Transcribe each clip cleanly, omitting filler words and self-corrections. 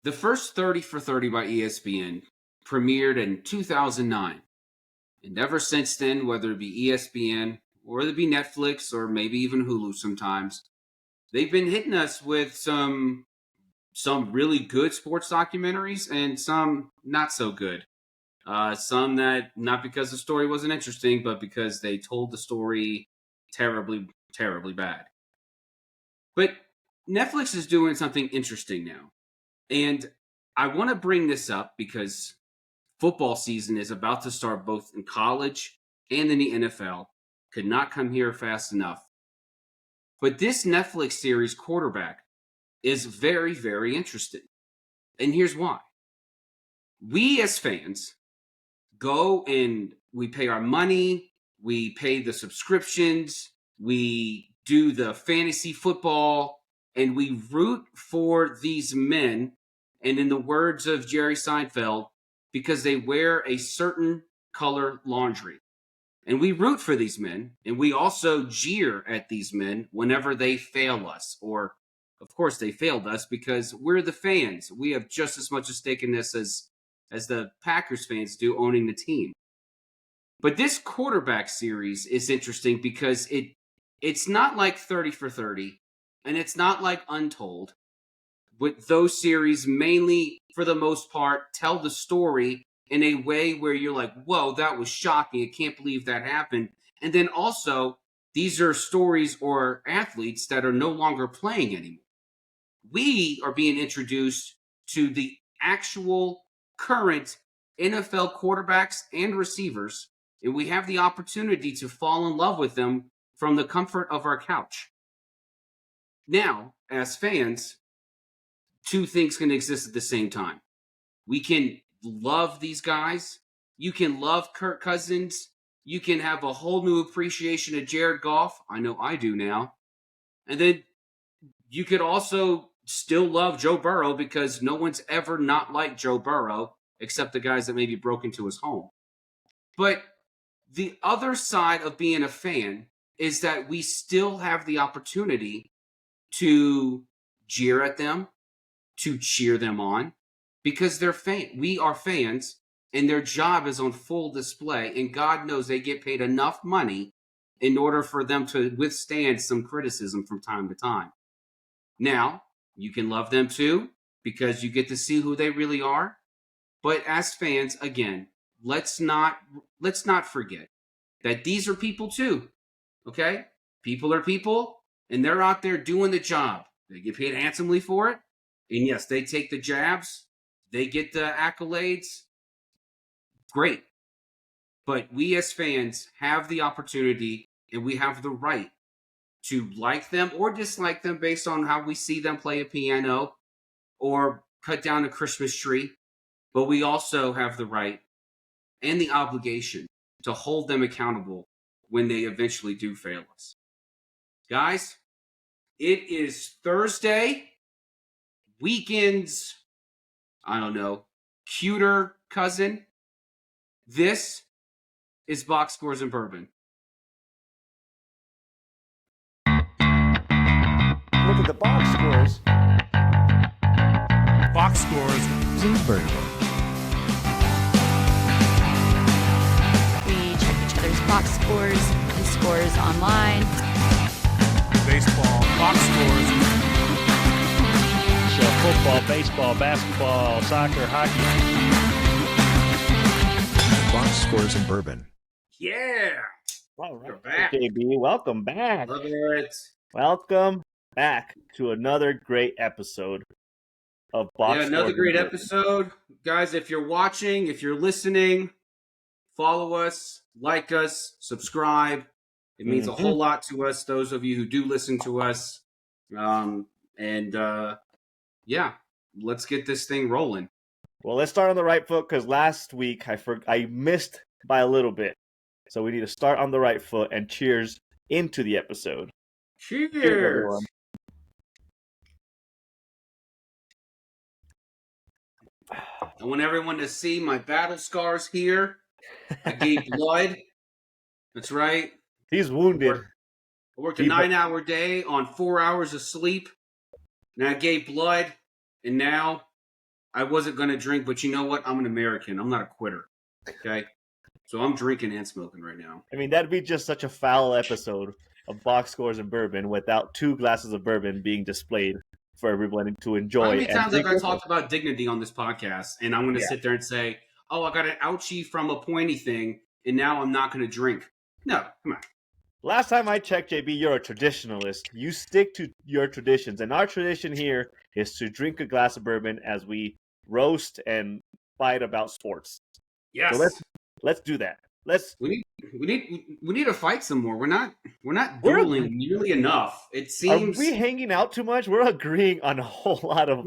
The first 30 for 30 by ESPN premiered in 2009. And ever since then, whether it be ESPN or it be Netflix or maybe even Hulu sometimes, they've been hitting us with some really good sports documentaries and some not so good. Some that not because the story wasn't interesting, but because they told the story terribly, terribly bad. But Netflix is doing something interesting now. And I want to bring this up because football season is about to start both in college and in the NFL. Could not come here fast enough. But this Netflix series, Quarterback, is very, very interesting. And here's why. We as fans go and we pay our money, we pay the subscriptions, we do the fantasy football, and we root for these men, and in the words of Jerry Seinfeld, because they wear a certain color lingerie. And we root for these men, and we also jeer at these men whenever they fail us. Or, of course, they failed us because we're the fans. We have just as much a stake in this as the Packers fans do owning the team. But this Quarterback series is interesting because it's not like 30 for 30, and it's not like Untold. But those series mainly, for the most part, tell the story in a way where you're like, whoa, that was shocking. I can't believe that happened. And then also, these are stories or athletes that are no longer playing anymore. We are being introduced to the actual current NFL quarterbacks and receivers, and we have the opportunity to fall in love with them from the comfort of our couch. Now, as fans, two things can exist at the same time. We can love these guys. You can love Kirk Cousins. You can have a whole new appreciation of Jared Goff. I know I do now. And then you could also still love Joe Burrow because no one's ever not liked Joe Burrow except the guys that maybe broke into his home. But the other side of being a fan is that we still have the opportunity to jeer at them, to cheer them on, because we are fans, and their job is on full display, and God knows they get paid enough money in order for them to withstand some criticism from time to time. Now, you can love them too, because you get to see who they really are. But as fans, again, let's not forget that these are people too. Okay? People are people, and they're out there doing the job. They get paid handsomely for it. And yes, they take the jabs. They get the accolades. Great. But we as fans have the opportunity and we have the right to like them or dislike them based on how we see them play a piano or cut down a Christmas tree. But we also have the right and the obligation to hold them accountable when they eventually do fail us. Guys, it is Thursday. Weekend's, I don't know, cuter cousin. This is Box Scores and Bourbon. Look at the box scores. Box Scores and Bourbon. We check each other's box scores and scores online. Baseball, box scores. So football, baseball, basketball, soccer, hockey. Box Scores and Bourbon. Yeah. All right, We're back. JB, welcome back. Love it. Welcome back to another great episode of Box Scores. Another and great Bourbon. episode. Guys, if you're watching, if you're listening, follow us, like us, subscribe. It means a whole lot to us, those of you who do listen to us. Yeah, let's get this thing rolling. Well, let's start on the right foot because last week I missed by a little bit. So we need to start on the right foot and cheers into the episode. Cheers. Everyone. I want everyone to see my battle scars here. I gave blood. That's right. He's wounded. I worked a 9-hour day on 4 hours of sleep. And I gave blood. And now I wasn't going to drink, but you know what? I'm an American. I'm not a quitter. Okay? So I'm drinking and smoking right now. I mean, that'd be just such a foul episode of Box Scores and Bourbon without 2 glasses of bourbon being displayed for everyone to enjoy. How many and times have drink I with us. talked about dignity on this podcast, and I'm going to Yeah. sit there and say, oh, I got an ouchie from a pointy thing, and now I'm not going to drink. No, come on. Last time I checked, JB, you're a traditionalist. You stick to your traditions. And our tradition here is to drink a glass of bourbon as we roast and fight about sports. Yes. So let's do that. We need to fight some more. We're not dueling nearly enough. It seems. Are we hanging out too much? We're agreeing on a whole lot of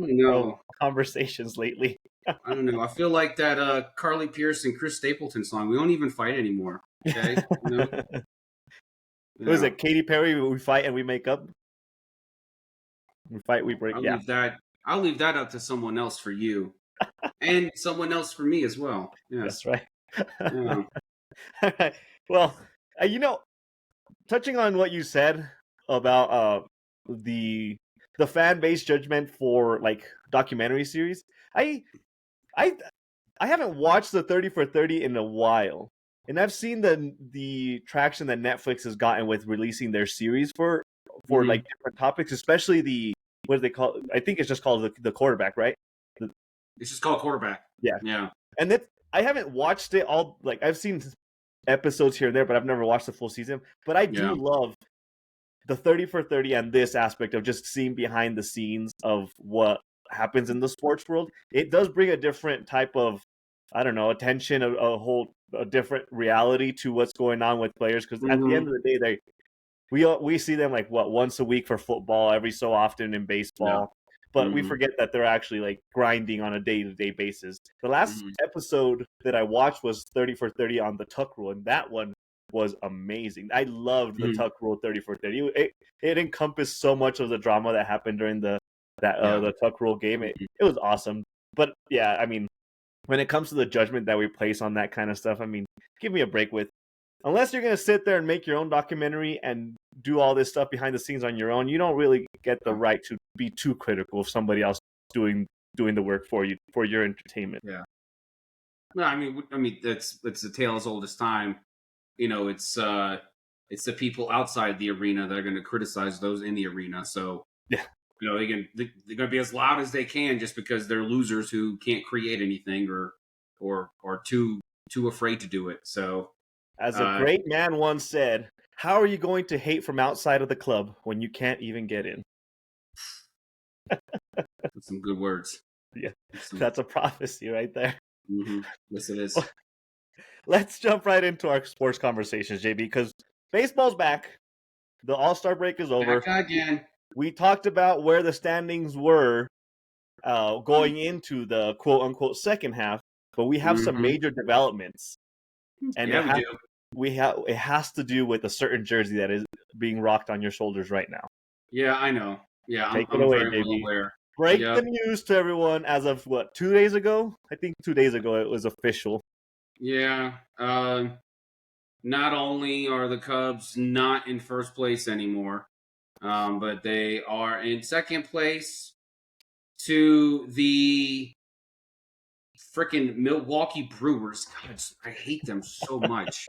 conversations lately. I don't know. I feel like that Carly Pierce and Chris Stapleton song. We don't even fight anymore. Okay. What is it? Katy Perry, we fight and we make up? We fight, we break. I'll leave that up to someone else for you. And someone else for me as well. Yes. That's right. Yeah. All right. Well, touching on what you said about the fan base judgment for like documentary series, I haven't watched the 30 for 30 in a while. And I've seen the traction that Netflix has gotten with releasing their series for like different topics, especially what do they call it? I think it's just called the quarterback, right? It's just called Quarterback. Yeah. Yeah. And I haven't watched it all. Like I've seen episodes here and there, but I've never watched the full season. But I do love the 30 for 30 and this aspect of just seeing behind the scenes of what happens in the sports world. It does bring a different type of, I don't know, attention, a different reality to what's going on with players. Because at the end of the day, we see them like once a week for football, every so often in baseball. But we forget that they're actually like grinding on a day-to-day basis. The last episode that I watched was 30 for 30 on the Tuck Rule, and that one was amazing. I loved the Tuck Rule 30 for 30. It encompassed so much of the drama that happened during the Tuck Rule game. It was awesome. But yeah, I mean, when it comes to the judgment that we place on that kind of stuff, I mean, give me a break with. Unless you're going to sit there and make your own documentary and do all this stuff behind the scenes on your own, you don't really get the right to be too critical of somebody else doing the work for you, for your entertainment. Yeah. No, I mean, it's the tale as old as time. It's the people outside the arena that are going to criticize those in the arena. So yeah, they're going to be as loud as they can just because they're losers who can't create anything or too afraid to do it. So. As a great man once said, how are you going to hate from outside of the club when you can't even get in? That's some good words. Yeah, that's a prophecy right there. Mm-hmm. Yes, it is. Let's jump right into our sports conversations, JB, because baseball's back. The All-Star break is over. Back again. We talked about where the standings were going into the quote-unquote second half, but we have some major developments. And we do. It has to do with a certain jersey that is being rocked on your shoulders right now. Yeah, I know. Yeah, I'm very well aware. Break the news to everyone as of 2 days ago? I think 2 days ago it was official. Yeah. Not only are the Cubs not in first place anymore, but they are in second place to the freaking Milwaukee Brewers. God, I hate them so much.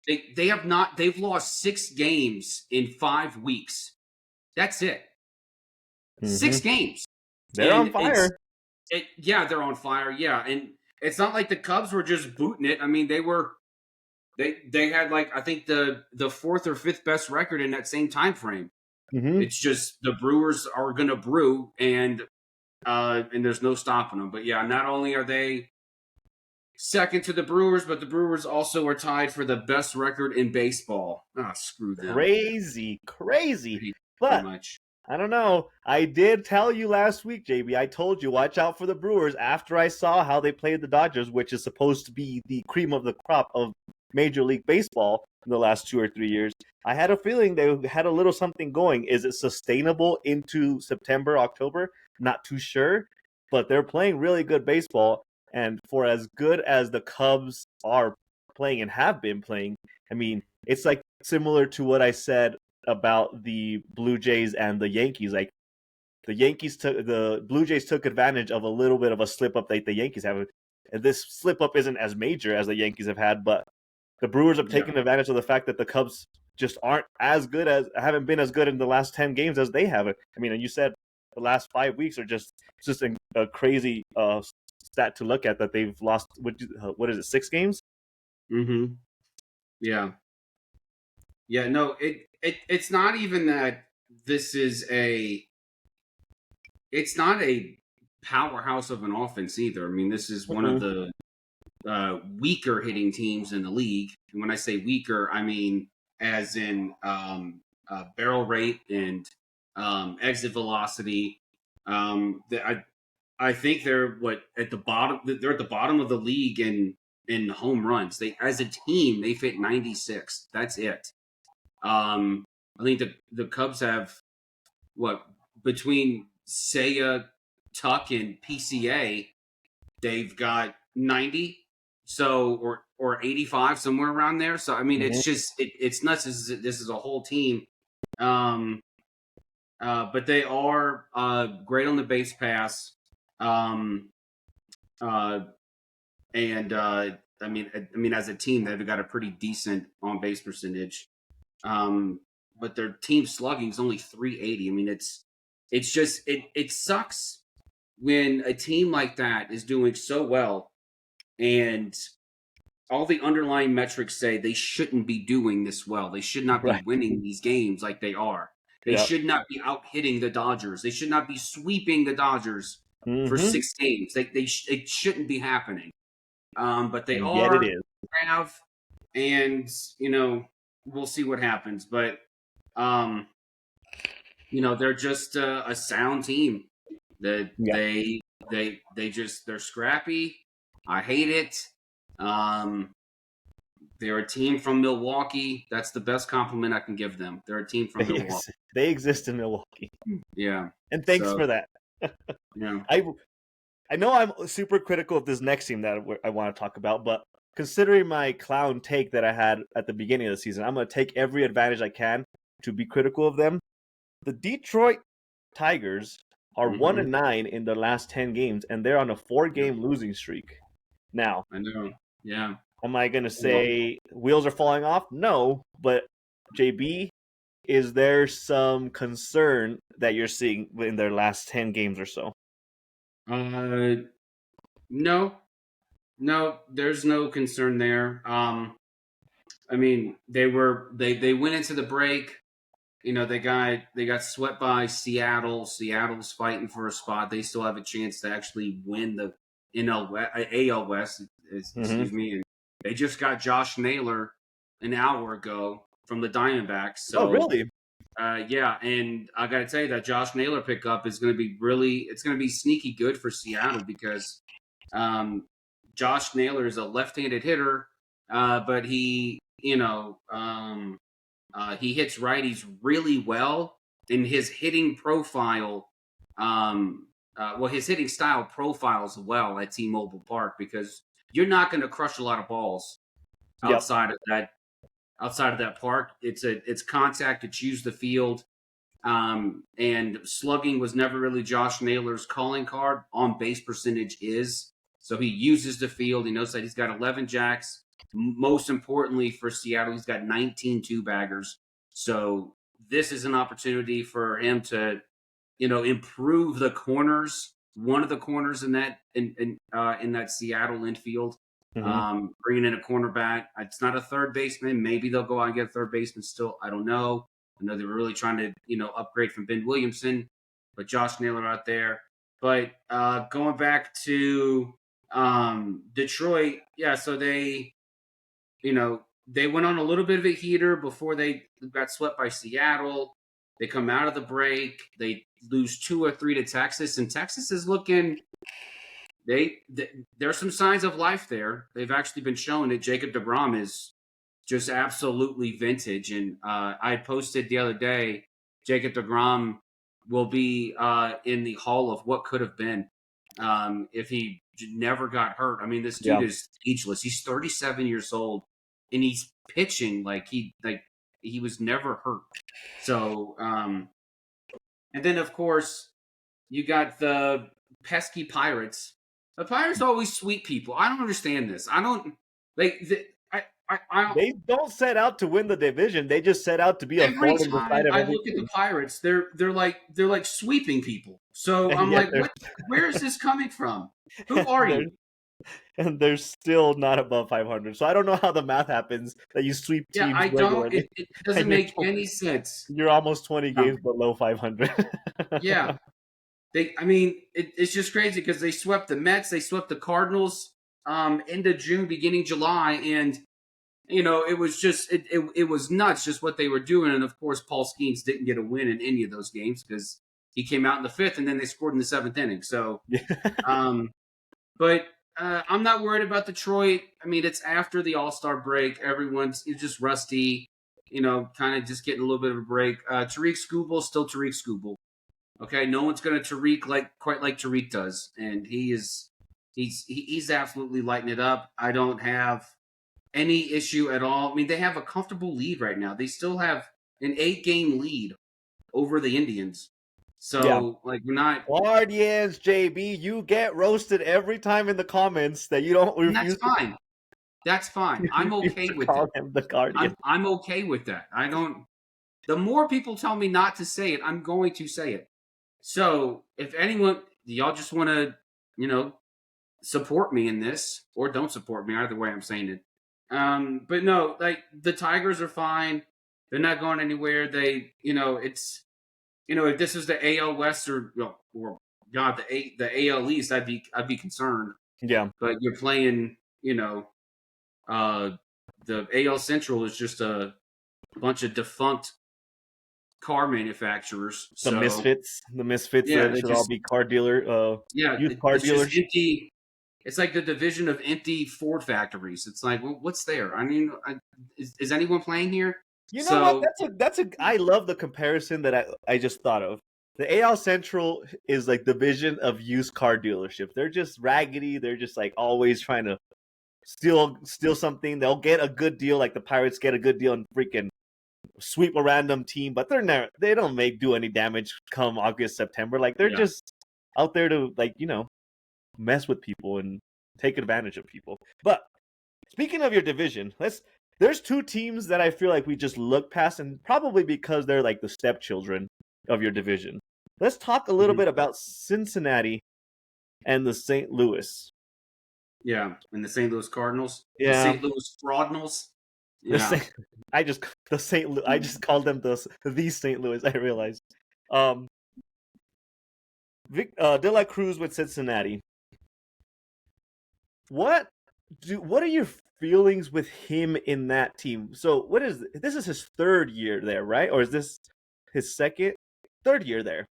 They've lost 6 games in 5 weeks. That's it. 6 games. They're on fire. They're on fire. Yeah. And it's not like the Cubs were just booting it. I mean, they had I think the 4th or 5th best record in that same time frame. It's just the Brewers are going to brew and there's no stopping them. But yeah, not only are they second to the Brewers, but the Brewers also are tied for the best record in baseball. Screw them. Crazy. But much. I don't know. I did tell you last week, JB. I told you, watch out for the Brewers after I saw how they played the Dodgers, which is supposed to be the cream of the crop of Major League Baseball in the last 2 or 3 years. I had a feeling they had a little something going. Is it sustainable into September, October? Not too sure, but they're playing really good baseball. And for as good as the Cubs are playing and have been playing, I mean, it's like similar to what I said about the Blue Jays and the Yankees. Like, the Blue Jays took advantage of a little bit of a slip up that the Yankees have. And this slip up isn't as major as the Yankees have had, but the Brewers have taken advantage of the fact that the Cubs just haven't been as good in the last 10 games as they have. I mean, and you said the last 5 weeks are just a crazy stat to look at, that they've lost, what is it, 6 games? Mm-hmm. Yeah. Yeah, no, it's not even that this is it's not a powerhouse of an offense either. I mean, this is one of the weaker hitting teams in the league. And when I say weaker, I mean as in barrel rate and exit velocity. I think they're at the bottom. They're at the bottom of the league in home runs. They, as a team, they've hit 96. That's it. I think the Cubs have between Seiya, Tuck, and PCA, they've got 90. So or 85, somewhere around there. So I mean, it's just it's nuts. This is a whole team. But they are great on the base pass. And I mean, as a team, they've got a pretty decent on base percentage. But their team slugging is only 380. I mean, it's just it sucks when a team like that is doing so well, and all the underlying metrics say they shouldn't be doing this well. They should not be winning these games like they are. They should not be out hitting the Dodgers. They should not be sweeping the Dodgers for 6 games. It shouldn't be happening. But they are. Yet it is. And we'll see what happens. But they're just a sound team. They're scrappy. I hate it. They're a team from Milwaukee. That's the best compliment I can give them. They're a team from Milwaukee. They exist in Milwaukee. Yeah. And thanks for that. Yeah. I know I'm super critical of this next team that I want to talk about, but considering my clown take that I had at the beginning of the season, I'm going to take every advantage I can to be critical of them. The Detroit Tigers are 1-9 in their last 10 games, and they're on a 4-game losing streak. Now, I know. Yeah. Am I going to say wheels are falling off? No, but JB, is there some concern that you're seeing in their last 10 games or so? No, there's no concern there. I mean, they went into the break. They got swept by Seattle. Seattle's fighting for a spot. They still have a chance to actually win the AL West. Excuse me. And they just got Josh Naylor an hour ago from the Diamondbacks. So, oh, really? Yeah, and I got to tell you that Josh Naylor pickup is going to be sneaky good for Seattle, because Josh Naylor is a left-handed hitter, but he hits righties really well, and his hitting profile, his hitting style profiles well at T-Mobile Park, because you're not going to crush a lot of balls outside of that park. It's contact. It's use the field. And slugging was never really Josh Naylor's calling card. On base percentage is. So he uses the field. He knows that he's got 11 jacks. Most importantly for Seattle, he's got 19 two-baggers. So this is an opportunity for him to, improve the corners. One of the corners in that Seattle infield. Bringing in a cornerback. It's not a third baseman. Maybe they'll go out and get a third baseman still. I don't know. I know they were really trying to, upgrade from Ben Williamson, but Josh Naylor out there. But going back to Detroit, so they went on a little bit of a heater before they got swept by Seattle. They come out of the break. They lose 2 or 3 to Texas, and Texas is looking. There's some signs of life there. They've actually been showing that Jacob deGrom is just absolutely vintage. And I posted the other day, Jacob deGrom will be in the hall of what could have been if he never got hurt. I mean, this dude is ageless. He's 37 years old, and he's pitching like he was never hurt. So, and then of course, you got the pesky Pirates. The Pirates always sweep people. I don't understand this. I don't like. I They don't set out to win the division. They just set out to be a every thorn in the side time of I every look at the team. Pirates, they're like sweeping people. So And I'm yet like, what? Where is this coming from? Who are you? And they're still not above 500. So I don't know how the math happens that you sweep Yeah, teams I don't. regularly. It doesn't And make any sense. you're almost 20 No. games below 500. Yeah, it's just crazy because they swept the Mets, they swept the Cardinals, end of June, beginning July, and it was just it was nuts just what they were doing. And of course, Paul Skeens didn't get a win in any of those games because he came out in the fifth and then they scored in the seventh inning. So, but I'm not worried about Detroit. I mean, it's after the All-Star break. Everyone's just rusty, kind of just getting a little bit of a break. Tariq Skubal, still Tariq Skubal. Okay, no one's going to Tariq quite like Tariq does, and he's absolutely lighting it up. I don't have any issue at all. I mean, they have a comfortable lead right now. They still have an 8-game lead over the Indians. So, we're not Guardians, JB, you get roasted every time in the comments that you don't refuse. That's fine. That's fine. I'm okay with call it. him the Guardian. I'm okay with that. I don't. The more people tell me not to say it, I'm going to say it. So, if anyone, y'all just want to, support me in this, or don't support me, either way, I'm saying it. But no, like the Tigers are fine. They're not going anywhere. They, it's, if this is the AL West or God, the AL East, I'd be concerned. Yeah. But you're playing, the AL Central is just a bunch of defunct car manufacturers. The misfits Yeah, that should all be car dealer, used car dealers. Just empty. It's like the division of empty Ford factories. It's like, well, what's there? I mean, is anyone playing here? You know what? That's a. I love the comparison that I just thought of. The AL Central is like division of used car dealerships. They're just raggedy. They're just like always trying to steal something. They'll get a good deal, like the Pirates get a good deal and freaking sweep a random team, but they don't do any damage come August, September. Like they're just out there to mess with people and take advantage of people. But speaking of your division, there's two teams that I feel like we just look past, and probably because they're like the stepchildren of your division. Let's talk a little bit about Cincinnati and the St. Louis. Yeah, and the St. Louis Cardinals. Yeah. The St. Louis Fraudnals. Yeah. I just called them the St. Louis. I realized. De La Cruz with Cincinnati. What are your feelings with him in that team? So this is his third year there, right? Or is this his third year there?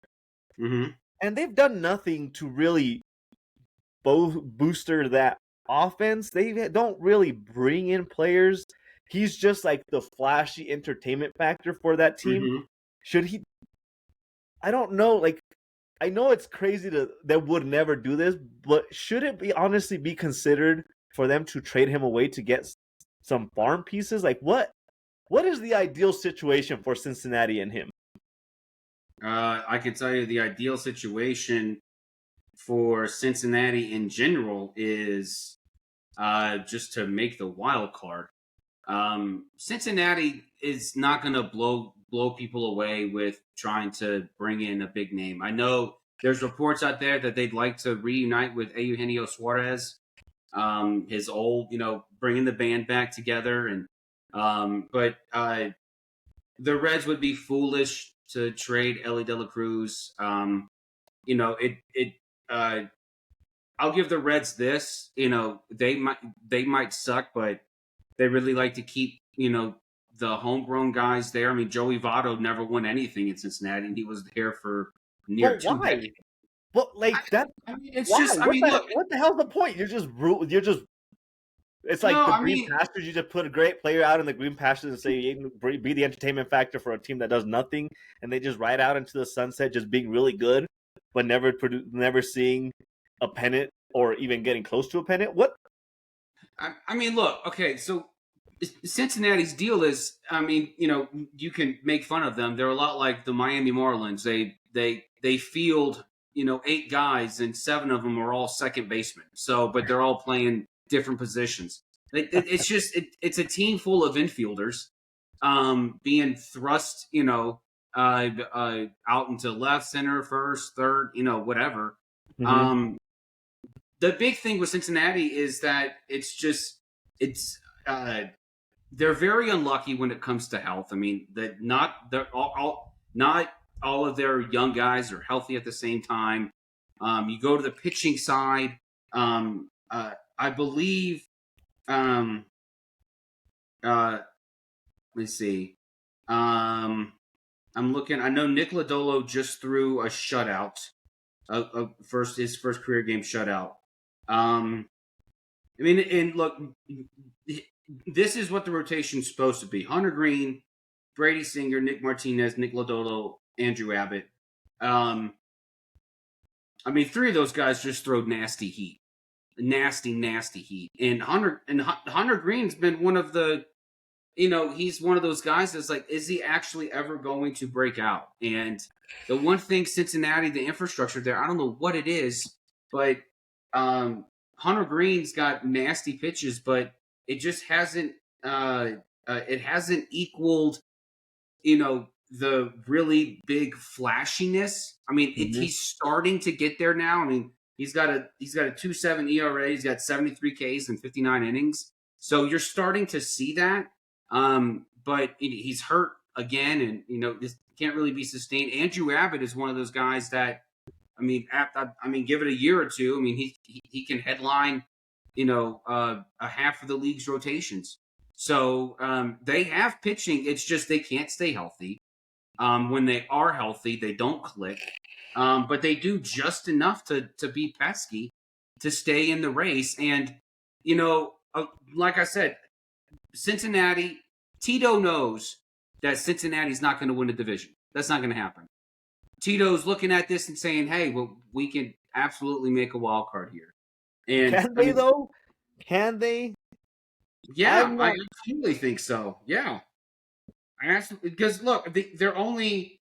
Mm-hmm. And they've done nothing to really booster that offense. They don't really bring in players. He's just like the flashy entertainment factor for that team. Mm-hmm. Should he? I don't know. Like, I know it's crazy that would never do this, but should it honestly be considered for them to trade him away to get some farm pieces? Like, what is the ideal situation for Cincinnati and him? I can tell you the ideal situation for Cincinnati in general is just to make the wild card. Cincinnati is not going to blow people away with trying to bring in a big name. I know there's reports out there that they'd like to reunite with Eugenio Suarez, his old, bringing the band back together. And but the Reds would be foolish to trade Ellie De La Cruz. I'll give the Reds this. They might suck, but they really like to keep the homegrown guys there. I mean, Joey Votto never won anything in Cincinnati, and he was there for near 2 decades. Well, like that. I mean, it's why? just. What the hell's the point? You're just. It's like the green pastures. You just put a great player out in the green pastures and say you can be the entertainment factor for a team that does nothing, and they just ride out into the sunset, just being really good, but never seeing a pennant or even getting close to a pennant. What? I mean, look. Okay, so Cincinnati's deal is, you can make fun of them. They're a lot like the Miami Marlins. They field 8 guys, and 7 of them are all second basemen. So, but they're all playing different positions. It's just it's a team full of infielders being thrust, out into left, center, first, third, whatever. Mm-hmm. The big thing with Cincinnati is that they're very unlucky when it comes to health. I mean, that not all of their young guys are healthy at the same time. You go to the pitching side. I believe. Let's see. I'm looking. I know Nick Lodolo just threw a shutout. His first career game shutout. I mean, and look, this is what the rotation's supposed to be: Hunter Green, Brady Singer, Nick Martinez, Nick Lodolo, Andrew Abbott. I mean, 3 of those guys just throw nasty heat. Nasty heat. And Hunter Green's been one of the, he's one of those guys that's like, is he actually ever going to break out? And the one thing Cincinnati, the infrastructure there, I don't know what it is, but Hunter Green's got nasty pitches, but it just hasn't equaled, the really big flashiness. I mean, he's starting to get there now. I mean, he's got a 2.7 ERA. He's got 73 Ks in 59 innings. So you're starting to see that. But he's hurt again, and this can't really be sustained. Andrew Abbott is one of those guys that, I mean, give it a year or two. I mean, he can headline, a half of the league's rotations. So they have pitching. It's just they can't stay healthy. When they are healthy, they don't click. But they do just enough to be pesky, to stay in the race. And, like I said, Cincinnati, Tito knows that Cincinnati's not going to win the division. That's not going to happen. Tito's looking at this and saying, hey, well, we can absolutely make a wild card here. And can they, though? Can they? Yeah, I absolutely think so. Yeah. Because, look, they're only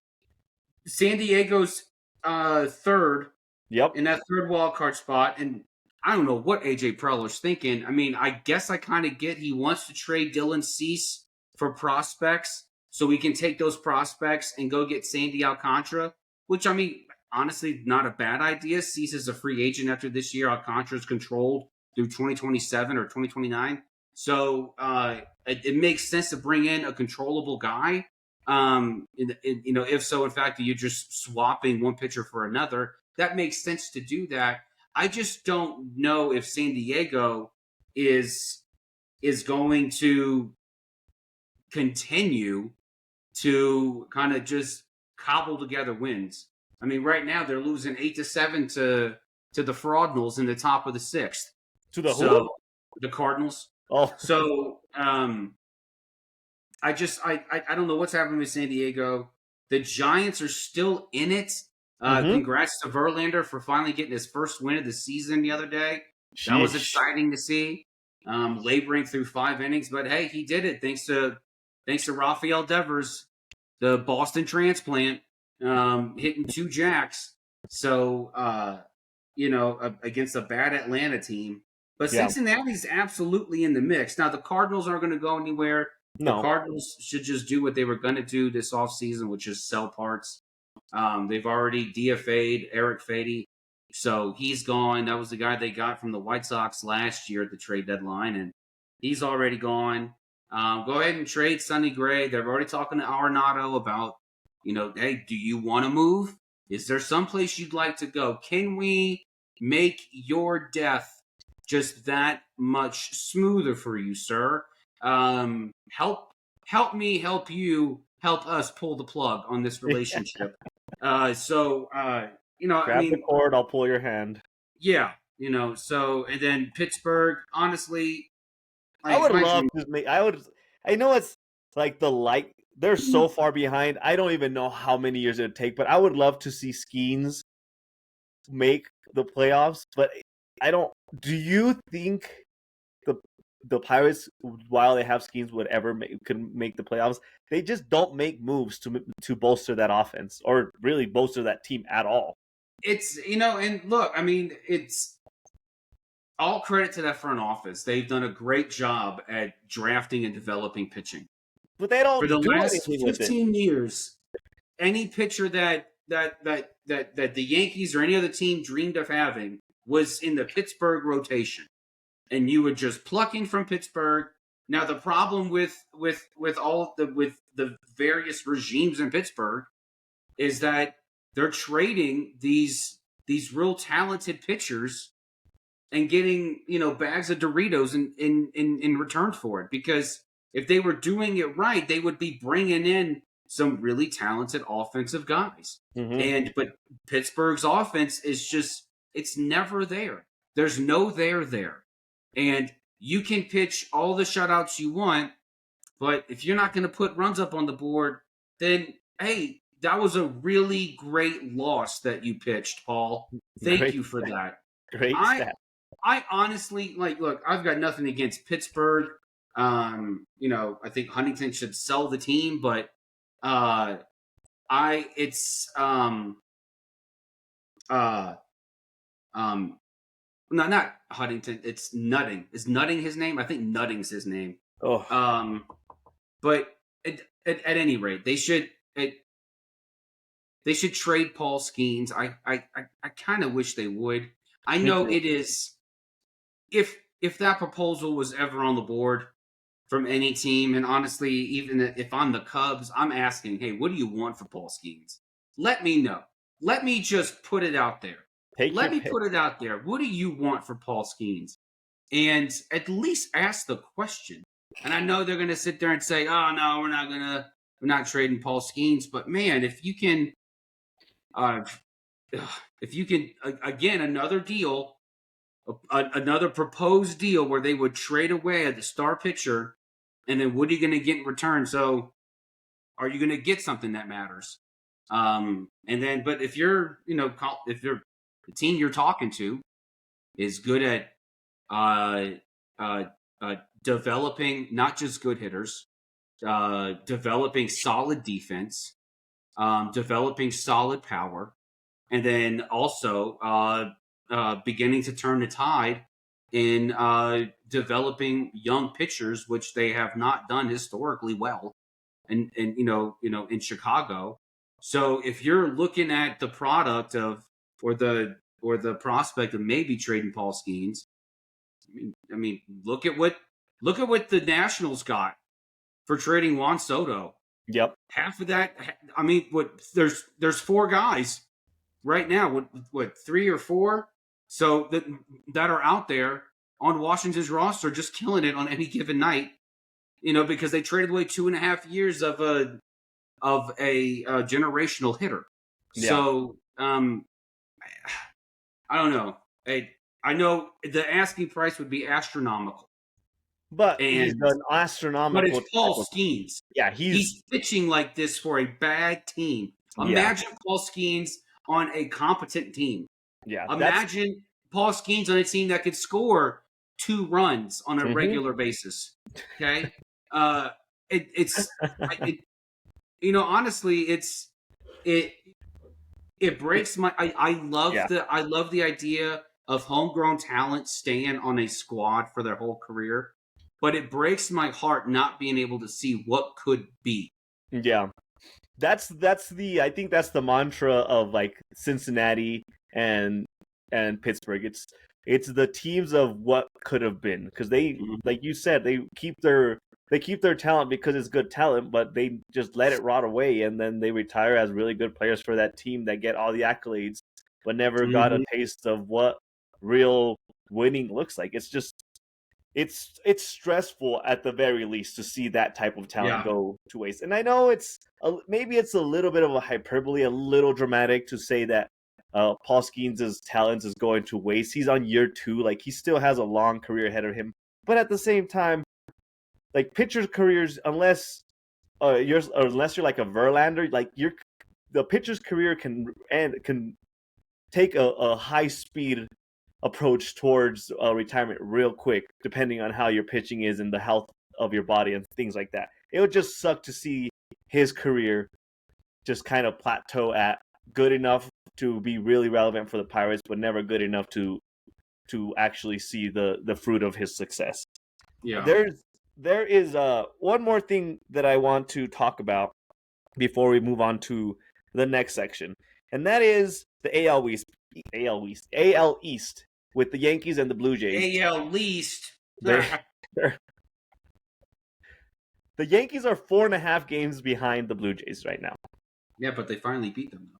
San Diego's third in that third wild card spot. And I don't know what A.J. Preller's thinking. I mean, I guess I kind of get he wants to trade Dylan Cease for prospects so we can take those prospects and go get Sandy Alcantara, which, I mean, honestly, not a bad idea. Cease is a free agent after this year. Alcantara's controlled through 2027 or 2029. So it makes sense to bring in a controllable guy. If so, in fact, you're just swapping one pitcher for another, that makes sense to do that. I just don't know if San Diego is going to continue to kind of just cobble together wins. I mean, right now they're losing 8-7 to the Fraudnals in the top of the 6th. To the who? The Cardinals. Oh, so I don't know what's happening with San Diego. The Giants are still in it. Congrats to Verlander for finally getting his first win of the season the other day. That was exciting to see. Laboring through 5 innings, but hey, he did it thanks to Rafael Devers, the Boston transplant, hitting 2 jacks. So against a bad Atlanta team. But Cincinnati's absolutely in the mix. Now, the Cardinals aren't going to go anywhere. No. The Cardinals should just do what they were going to do this offseason, which is sell parts. They've already DFA'd Eric Fady, so he's gone. That was the guy they got from the White Sox last year at the trade deadline, and he's already gone. Go ahead and trade Sonny Gray. They're already talking to Arenado about, hey, do you want to move? Is there someplace you'd like to go? Can we make your death just that much smoother for you, sir? Help me, help you, help us pull the plug on this relationship. Grab the cord, I'll pull your hand. Yeah, so, and then Pittsburgh, honestly, I know it's like they're so far behind. I don't even know how many years it would take, but I would love to see Skeens make the playoffs, but do you think the Pirates, while they have Skeens, would ever could make the playoffs? They just don't make moves to bolster that offense or really bolster that team at all. it's and look, I mean, it's all credit to that front office. They've done a great job at drafting and developing pitching. But they For the don't do last anything with it. 15 years, any pitcher that the Yankees or any other team dreamed of having was in the Pittsburgh rotation. And you were just plucking from Pittsburgh. Now the problem with the various regimes in Pittsburgh is that they're trading these real talented pitchers and getting bags of Doritos in return for it. Because if they were doing it right, they would be bringing in some really talented offensive guys. Mm-hmm. But Pittsburgh's offense is just, it's never there. There's no there. And you can pitch all the shutouts you want, but if you're not going to put runs up on the board, then hey, that was a really great loss that you pitched, Paul. Thank you for that. Great stat. I honestly, look, I've got nothing against Pittsburgh. I think Huntington should sell the team, but not Huntington. It's Nutting. Is Nutting his name? I think Nutting's his name. Oh. But at any rate, they should trade Paul Skeens. I kind of wish they would. I know it is. If that proposal was ever on the board from any team, and honestly, even if I'm the Cubs, I'm asking, hey, what do you want for Paul Skeens? Let me know. Let me just put it out there. Let me put it out there. What do you want for Paul Skeens? And at least ask the question. And I know they're going to sit there and say, oh, no, we're not trading Paul Skeens. But, man, if you can, again, another deal, another proposed deal where they would trade away the star pitcher, and then what are you going to get in return? So are you going to get something that matters? But if you're, the team you're talking to is good at developing not just good hitters, developing solid defense, developing solid power, and then also beginning to turn the tide in developing young pitchers, which they have not done historically well, and in Chicago. So if you're looking at the product of or the prospect of maybe trading Paul Skeens, I mean, look at what the Nationals got for trading Juan Soto. Yep. Half of that. I mean, there's 4 guys right now. What 3 or 4? So that are out there on Washington's roster, just killing it on any given night. Because they traded away 2.5 years of a generational hitter. Yeah. So I don't know. I know the asking price would be astronomical. But he's an astronomical. But it's Paul Skeens. Yeah, he's pitching like this for a bad team. Imagine Paul Skeens on a competent team. Yeah. Imagine Paul Skeens on a team that could score 2 runs on a regular basis. Okay. Honestly, it breaks my. I love the idea of homegrown talent staying on a squad for their whole career, but it breaks my heart not being able to see what could be. Yeah, I think that's the mantra of like Cincinnati and Pittsburgh. It's the teams of what could have been, because they, like you said, they keep their talent because it's good talent, but they just let it rot away, and then they retire as really good players for that team that get all the accolades, but never got a taste of what real winning looks like. It's just, it's stressful at the very least to see that type of talent go to waste. And I know maybe it's a little bit of a hyperbole, a little dramatic to say that Paul Skeens' talent is going to waste. He's on year 2, like he still has a long career ahead of him. But at the same time, like pitchers' careers, unless you're like a Verlander, like the pitcher's career can take a high speed approach towards retirement real quick, depending on how your pitching is and the health of your body and things like that. It would just suck to see his career just kind of plateau at good enough to be really relevant for the Pirates, but never good enough to actually see the fruit of his success. Yeah. There is one more thing that I want to talk about before we move on to the next section, and that is the AL East with the Yankees and the Blue Jays. AL least. The Yankees are 4.5 games behind the Blue Jays right now. Yeah, but they finally beat them.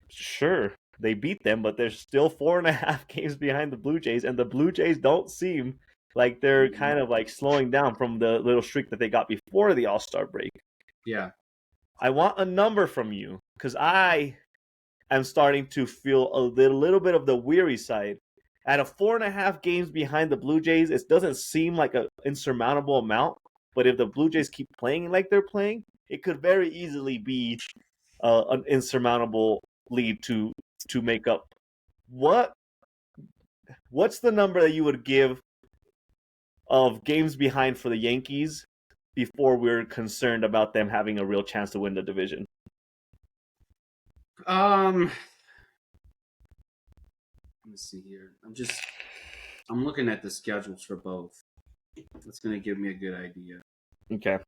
Sure, they beat them, but they're still 4.5 games behind the Blue Jays, and the Blue Jays don't seem like they're kind of like slowing down from the little streak that they got before the All-Star break. Yeah. I want a number from you because I am starting to feel a little bit of the weary side. At a 4.5 games behind the Blue Jays, it doesn't seem like an insurmountable amount. But if the Blue Jays keep playing like they're playing, it could very easily be an insurmountable lead to make up. What's the number that you would give of games behind for the Yankees before we're concerned about them having a real chance to win the division? Let me see here. I'm looking at the schedules for both. That's going to give me a good idea. Okay.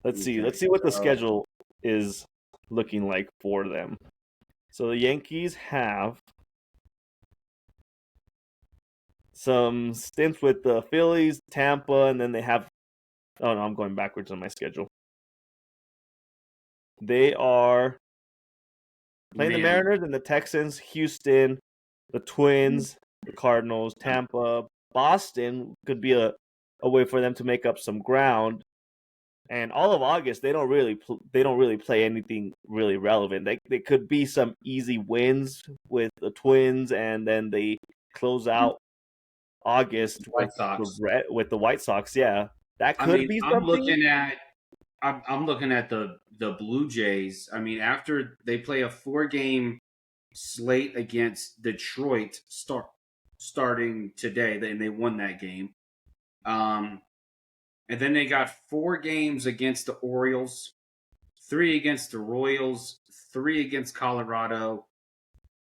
Let's see what the schedule is looking like for them. So the Yankees have some stints with the Phillies, Tampa, and then they have... Oh, no, I'm going backwards on my schedule. They are playing the Mariners and the Texans, Houston, the Twins, the Cardinals, Tampa, Boston could be a way for them to make up some ground. And all of August, they don't really play anything really relevant. They could be some easy wins with the Twins, and then they close out August with the White Sox. Yeah, that could be something. I'm looking at the Blue Jays. I mean, after they play a 4-game slate against Detroit starting today, and they won that game. And then they got 4 games against the Orioles, 3 against the Royals, 3 against Colorado,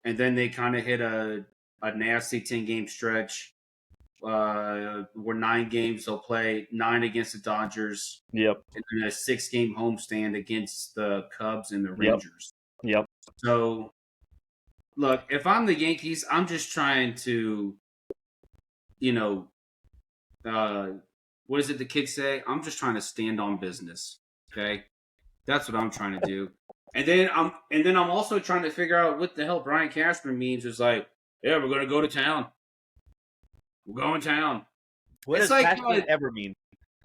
and then they kind of hit a nasty 10-game stretch where 9 games they'll play, 9 against the Dodgers. Yep. And then a 6-game homestand against the Cubs and the Rangers. Yep. So, look, if I'm the Yankees, I'm just trying to, what is it the kids say? I'm just trying to stand on business. Okay, that's what I'm trying to do. And then I'm also trying to figure out what the hell Brian Cashman means. It's like, yeah, we're gonna go to town. We're going town. What does Cashman ever mean?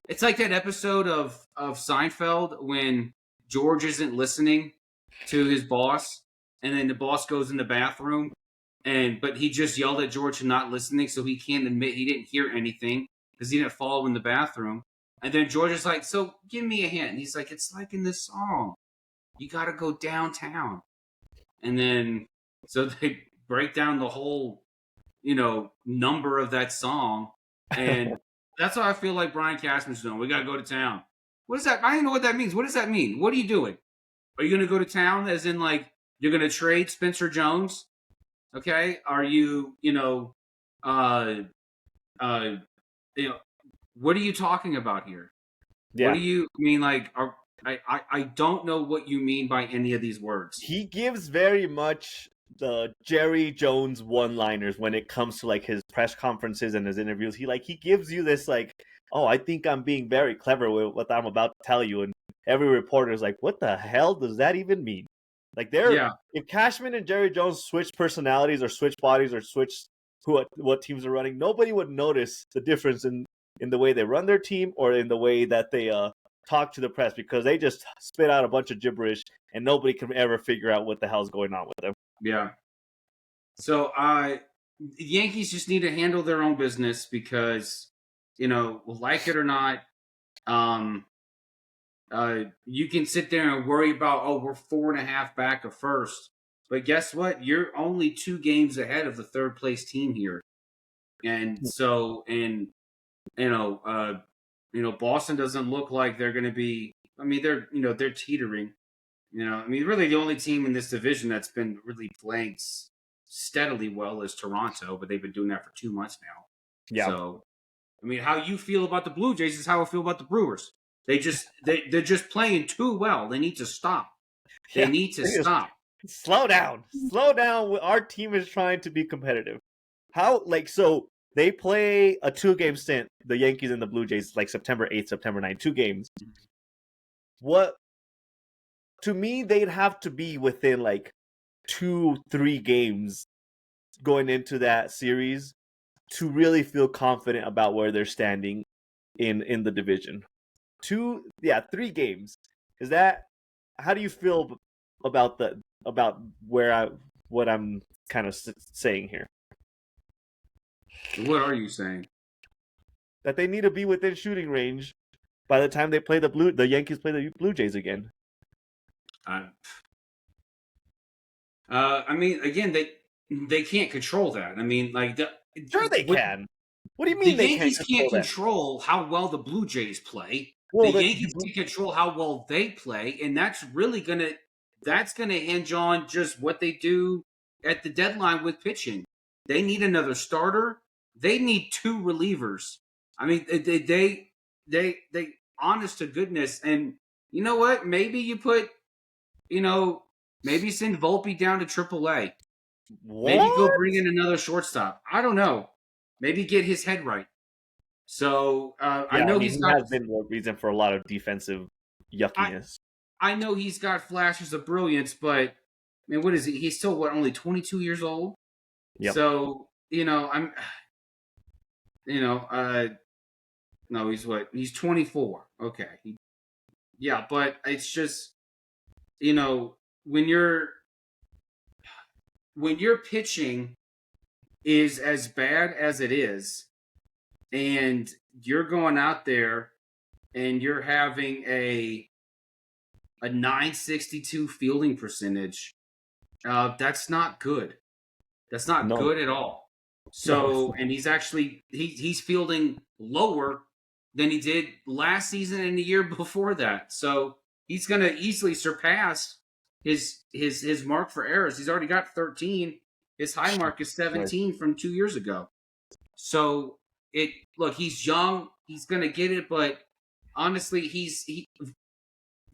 It's like that episode of Seinfeld when George isn't listening to his boss, and then the boss goes in the bathroom, but he just yelled at George for not listening, so he can't admit he didn't hear anything because he didn't follow in the bathroom. And then George is like, so give me a hint. And he's like, it's like in this song. You got to go downtown. And then, so they break down the whole, number of that song. And that's how I feel like Brian Cashman's doing. We got to go to town. What is that? I don't know what that means. What does that mean? What are you doing? Are you going to go to town as in like, you're going to trade Spencer Jones? Okay. Are you, what are you talking about here? Yeah. What do you mean? Like, I don't know what you mean by any of these words. He gives very much the Jerry Jones one-liners when it comes to like his press conferences and his interviews. He gives you this like, oh, I think I'm being very clever with what I'm about to tell you, and every reporter is like, what the hell does that even mean? Like if Cashman and Jerry Jones switch personalities or switch bodies or switch what teams are running, nobody would notice the difference in the way they run their team or in the way that they talk to the press, because they just spit out a bunch of gibberish and nobody can ever figure out what the hell's going on with them. Yeah. So the Yankees just need to handle their own business because, like it or not, you can sit there and worry about, we're 4.5 back of first. But guess what? You're only 2 games ahead of the third place team here. And so, Boston doesn't look like they're going to be, they're teetering. I mean, really the only team in this division that's been really playing steadily well is Toronto, but they've been doing that for 2 months now. Yeah. So, I mean, how you feel about the Blue Jays is how I feel about the Brewers. They're just playing too well. They need to stop. They need to stop. Slow down. Slow down. Our team is trying to be competitive. So they play a 2-game stint, the Yankees and the Blue Jays, like September 8th, September 9th, 2 games. To me, they'd have to be within like 2-3 games going into that series to really feel confident about where they're standing in the division. 3 games. How do you feel about what I'm kind of saying here? What are you saying? That they need to be within shooting range by the time they play the Yankees play the Blue Jays again. I mean, again, they can't control that. I mean, like, sure they can. What do you mean the Yankees can't control how well the Blue Jays play? Well, the Yankees can control how well they play, and that's really gonna hinge on just what they do at the deadline with pitching. They need another starter. They need 2 relievers. I mean, they honest to goodness. And you know what? Maybe you put, maybe send Volpe down to AAA. What? Maybe go bring in another shortstop. I don't know. Maybe get his head right. So I know he has been the reason for a lot of defensive yuckiness. I know he's got flashes of brilliance, but I mean, what is he? He's still only 22 years old. Yep. So no, he's what? He's 24. Okay. But it's just, when your pitching is as bad as it is, and you're going out there and you're having a 962 fielding percentage, that's not good. That's not good at all. So, and he's actually he's fielding lower than he did last season and the year before that. So he's going to easily surpass his mark for errors. He's already got 13. His high mark is 17 from 2 years ago. So he's young. He's going to get it, but honestly, he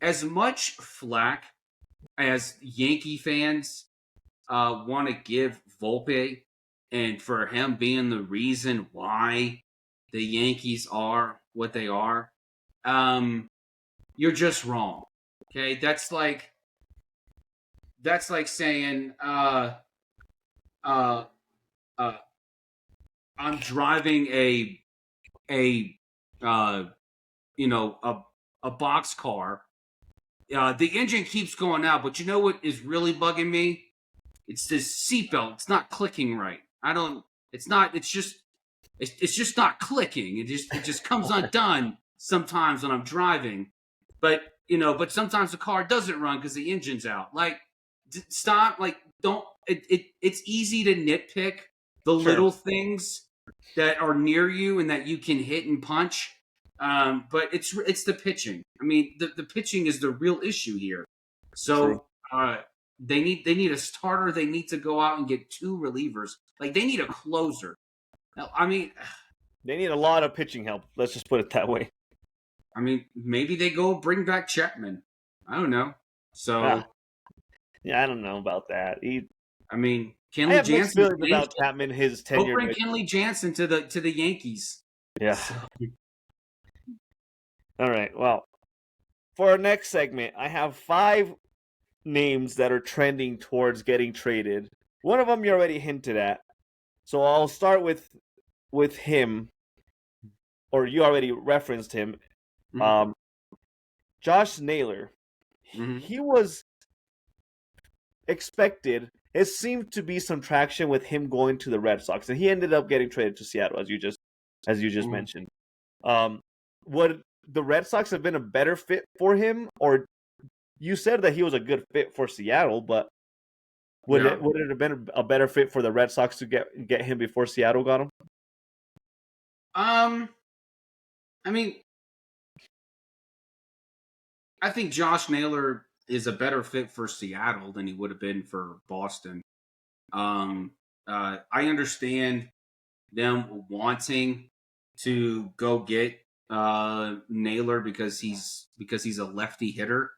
as much flack as Yankee fans want to give Volpe, and for him being the reason why the Yankees are what they are, you're just wrong. Okay, that's like saying I'm driving a box car. The engine keeps going out, but you know what is really bugging me? It's this seatbelt. It's not clicking right. It's just not clicking. It just comes undone sometimes when I'm driving. But sometimes the car doesn't run because the engine's out. Like, stop. Like, don't. It's easy to nitpick the little things that are near you and that you can hit and punch. But it's the pitching. I mean, the pitching is the real issue here. So they need a starter. They need to go out and get 2 relievers. Like, they need a closer. Now, I mean, they need a lot of pitching help. Let's just put it that way. I mean, maybe they go bring back Chapman. I don't know. So, I don't know about that. Kenley Jansen. About Chapman, his tenure. Go bring Kenley Jansen to the Yankees. Yeah. So. All right. Well, for our next segment, I have 5 names that are trending towards getting traded. One of them you already hinted at. So I'll start with him, or you already referenced him. Mm-hmm. Josh Naylor. Mm-hmm. He was expected. It seemed to be some traction with him going to the Red Sox, and he ended up getting traded to Seattle, as you just mm-hmm. mentioned. Would the Red Sox have been a better fit for him, or you said that he was a good fit for Seattle, but would it have been a better fit for the Red Sox to get him before Seattle got him? I mean, I think Josh Naylor is a better fit for Seattle than he would have been for Boston. I understand them wanting to go get Naylor because he's a lefty hitter.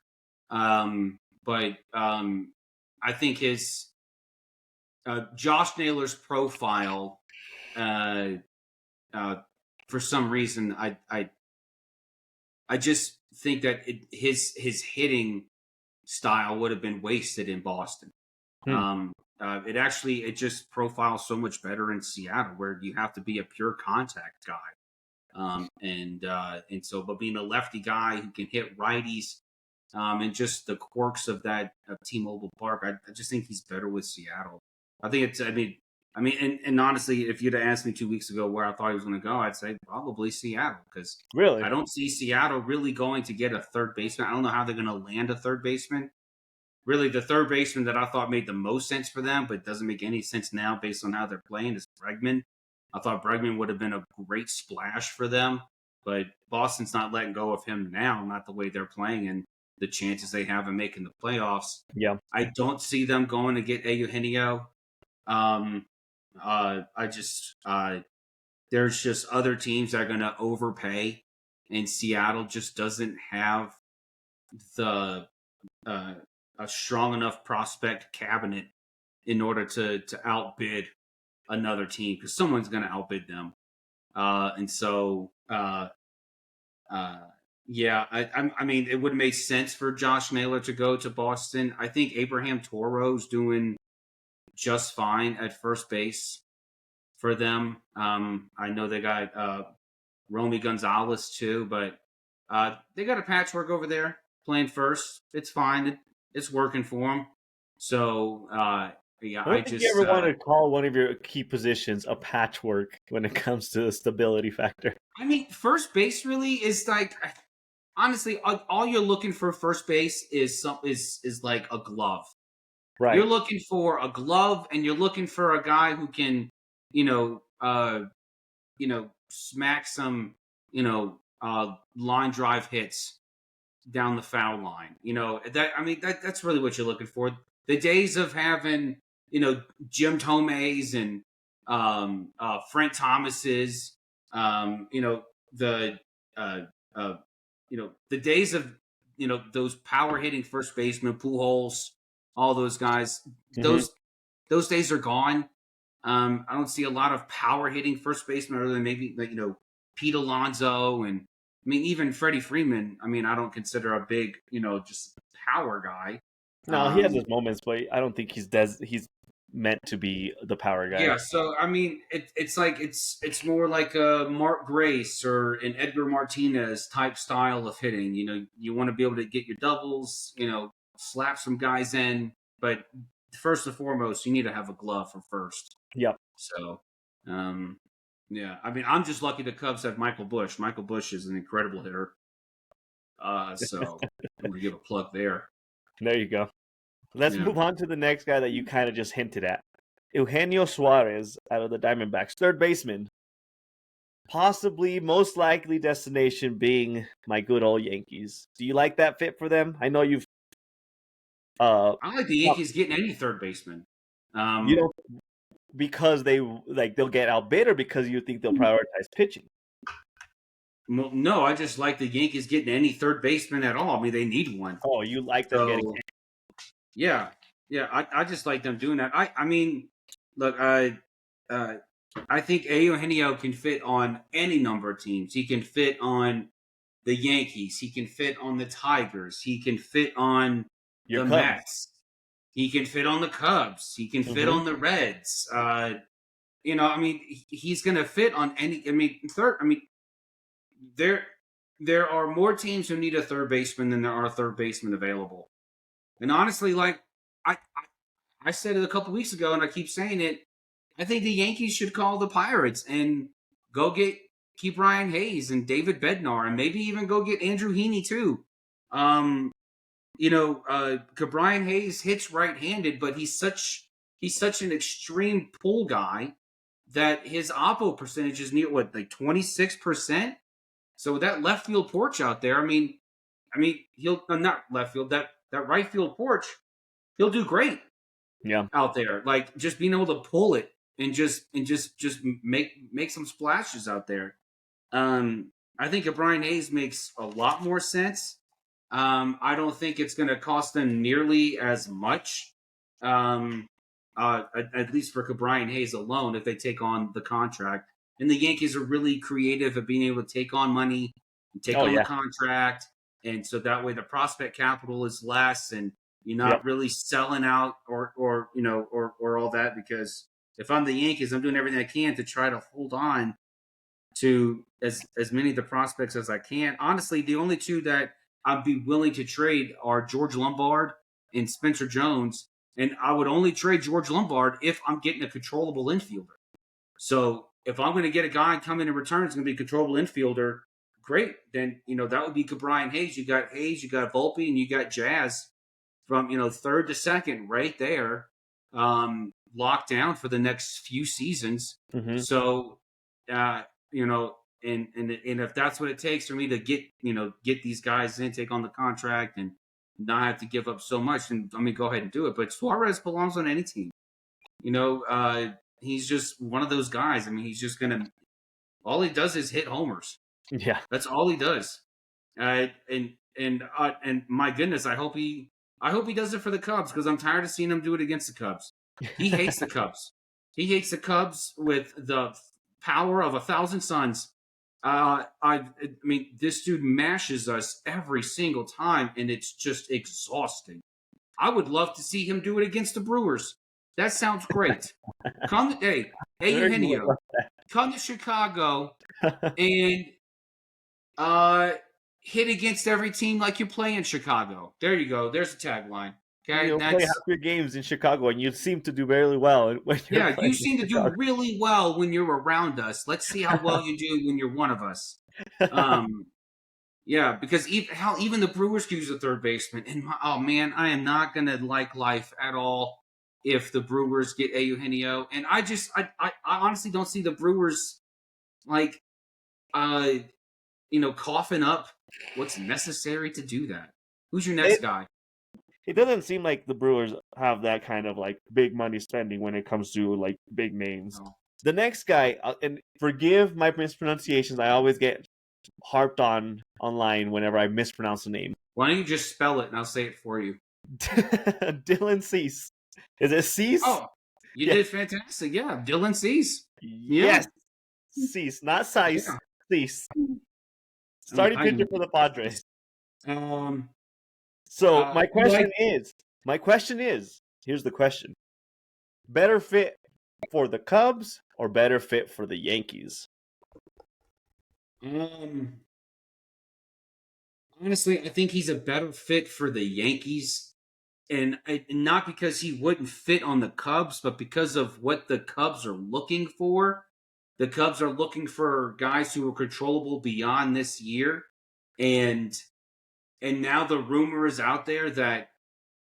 But I think his Josh Naylor's profile, for some reason, I just think that his hitting style would have been wasted in Boston. It just profiles so much better in Seattle, where you have to be a pure contact guy. But being a lefty guy who can hit righties, and just the quirks of that of T-Mobile Park, I just think he's better with Seattle. I think it's. And honestly, if you'd have asked me 2 weeks ago where I thought he was going to go, I'd say probably Seattle, because really, I don't see Seattle really going to get a third baseman. I don't know how they're going to land a third baseman. Really, the third baseman that I thought made the most sense for them, but doesn't make any sense now based on how they're playing, is Bregman. I thought Bregman would have been a great splash for them, but Boston's not letting go of him now, not the way they're playing and the chances they have of making the playoffs. Yeah, I don't see them going to get Eugenio. There's just other teams that are going to overpay, and Seattle just doesn't have a strong enough prospect cabinet in order to outbid another team, because someone's going to outbid them. It would make sense for Josh Naylor to go to Boston. I think Abraham Toro's doing just fine at first base for them. I know they got Romy Gonzalez too, but they got a patchwork over there playing first. It's fine. It's working for them. So, I don't think you ever want to call one of your key positions a patchwork when it comes to the stability factor. I mean, first base really is like, honestly, all you're looking for first base is like a glove. Right. You're looking for a glove, and you're looking for a guy who can, smack some, line drive hits down the foul line. That's really what you're looking for. The days of having, Jim Tomes and Frank Thomas's, the days of, those power hitting first baseman, Pujols, all those guys, those days are gone. I don't see a lot of power hitting first baseman other than maybe Pete Alonso, and even Freddie Freeman. I don't consider a big just power guy. No, he has his moments, but I don't think he's meant to be the power guy. Yeah, so it's more like a Mark Grace or an Edgar Martinez type style of hitting. You want to be able to get your doubles, slap some guys in, but first and foremost, you need to have a glove for first. Yep. So, yeah, I'm just lucky the Cubs have Michael Busch. Michael Busch is an incredible hitter. So I'm gonna give a plug there. There you go. Let's move on to the next guy that you kind of just hinted at. Eugenio Suarez out of the Diamondbacks, third baseman. Possibly, most likely destination being my good old Yankees. Do you like that fit for them? I know you've. I like the Yankees getting any third baseman. Because they'll get outbid, or because you think they'll prioritize pitching? Well, no, I just like the Yankees getting any third baseman at all. They need one. Oh, you like them getting? Yeah. I just like them doing that. Look, I think Eugenio can fit on any number of teams. He can fit on the Yankees. He can fit on the Tigers. He can fit on the Mets. He can fit on the Cubs. He can fit on the Reds. He's going to fit on any. There are more teams who need a third baseman than there are third basemen available. And honestly, I said it a couple weeks ago, and I keep saying it. I think the Yankees should call the Pirates and go get Ke'Bryan Hayes and David Bednar, and maybe even go get Andrew Heaney too. Ke'Bryan Hayes hits right-handed, but he's such an extreme pull guy that his oppo percentage is near 26%. So with that left field porch out there, he'll not left field, that that right field porch, he'll do great. Yeah. Out there, like just being able to pull it and just make some splashes out there. I think if Brian Hayes makes a lot more sense. I don't think it's going to cost them nearly as much. At least for Brian Hayes alone, if they take on the contract. And the Yankees are really creative at being able to take on money and take on the contract. And so that way the prospect capital is less and you're not really selling out or all that, because if I'm the Yankees, I'm doing everything I can to try to hold on to as many of the prospects as I can. Honestly, the only two that I'd be willing to trade are George Lombard and Spencer Jones. And I would only trade George Lombard if I'm getting a controllable infielder. So if I'm going to get a guy coming in return, it's going to be a controllable infielder. Great. Then, that would be Brian Hayes. You got Hayes, you got Volpe, and you got Jazz from, third to second right there, locked down for the next few seasons. Mm-hmm. So, and if that's what it takes for me to get these guys in, take on the contract and not have to give up so much, then go ahead and do it. But Suarez belongs on any team. He's just one of those guys. He's just all he does is hit homers. Yeah. That's all he does. And my goodness, I hope he does it for the Cubs, because I'm tired of seeing him do it against the Cubs. He hates the Cubs. He hates the Cubs with the power of 1,000 suns. This dude mashes us every single time, and it's just exhausting. I would love to see him do it against the Brewers. That sounds great. Hey, Eugenio, come to Chicago and hit against every team like you play in Chicago. There you go. There's a tagline. Okay, you play half your games in Chicago, and you seem to do very well. You seem to do really well when you're around us. Let's see how well you do when you're one of us. Because even the Brewers could use a third baseman. And I am not gonna like life at all if the Brewers get Eugenio. And I honestly don't see the Brewers coughing up what's necessary to do that. Who's your next guy? It doesn't seem like the Brewers have that kind of big money spending when it comes to big names. No. The next guy, and forgive my mispronunciations, I always get harped on online whenever I mispronounce the name. Why don't you just spell it and I'll say it for you? Dylan Cease. Is it Cease? Oh, you did fantastic. Yeah, Dylan Cease. Yes. Cease, not Sice. Yeah. Cease. Starting pitcher for the Padres. So my question is, here's the question. Better fit for the Cubs or better fit for the Yankees? Honestly, I think he's a better fit for the Yankees, and not because he wouldn't fit on the Cubs, but because of what the Cubs are looking for. The Cubs are looking for guys who are controllable beyond this year, and now the rumor is out there that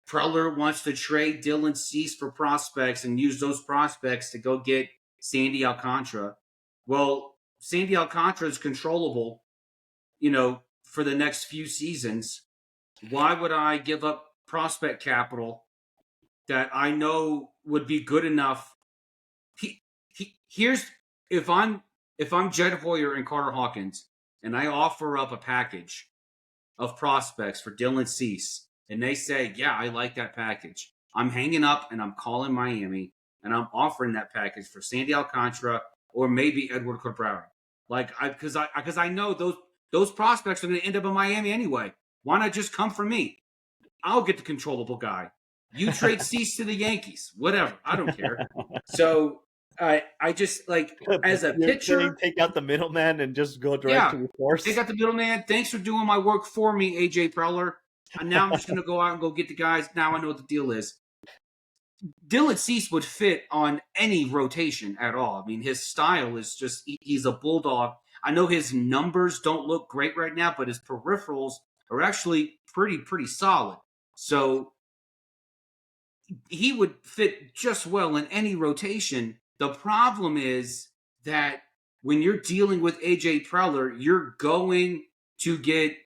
Preller wants to trade Dylan Cease for prospects and use those prospects to go get Sandy Alcantara. Well, Sandy Alcantara is controllable, for the next few seasons. Why would I give up prospect capital that I know would be good enough? Here's if I'm Jed Hoyer and Carter Hawkins, and I offer up a package of prospects for Dylan Cease, and they say, yeah, I like that package. I'm hanging up and I'm calling Miami, and I'm offering that package for Sandy Alcantara or maybe Edward Cabrera. Because I know those prospects are going to end up in Miami anyway. Why not just come for me? I'll get the controllable guy. You trade Cease to the Yankees, whatever. I don't care. So I just as a pitcher, take out the middleman and just go direct to the source. Take out the middleman. Thanks for doing my work for me, AJ Preller. And now I'm just going to go out and go get the guys. Now I know what the deal is. Dylan Cease would fit on any rotation at all. His style is just, he's a bulldog. I know his numbers don't look great right now, but his peripherals are actually pretty solid. So he would fit just well in any rotation. The problem is that when you're dealing with AJ Preller, you're going to get,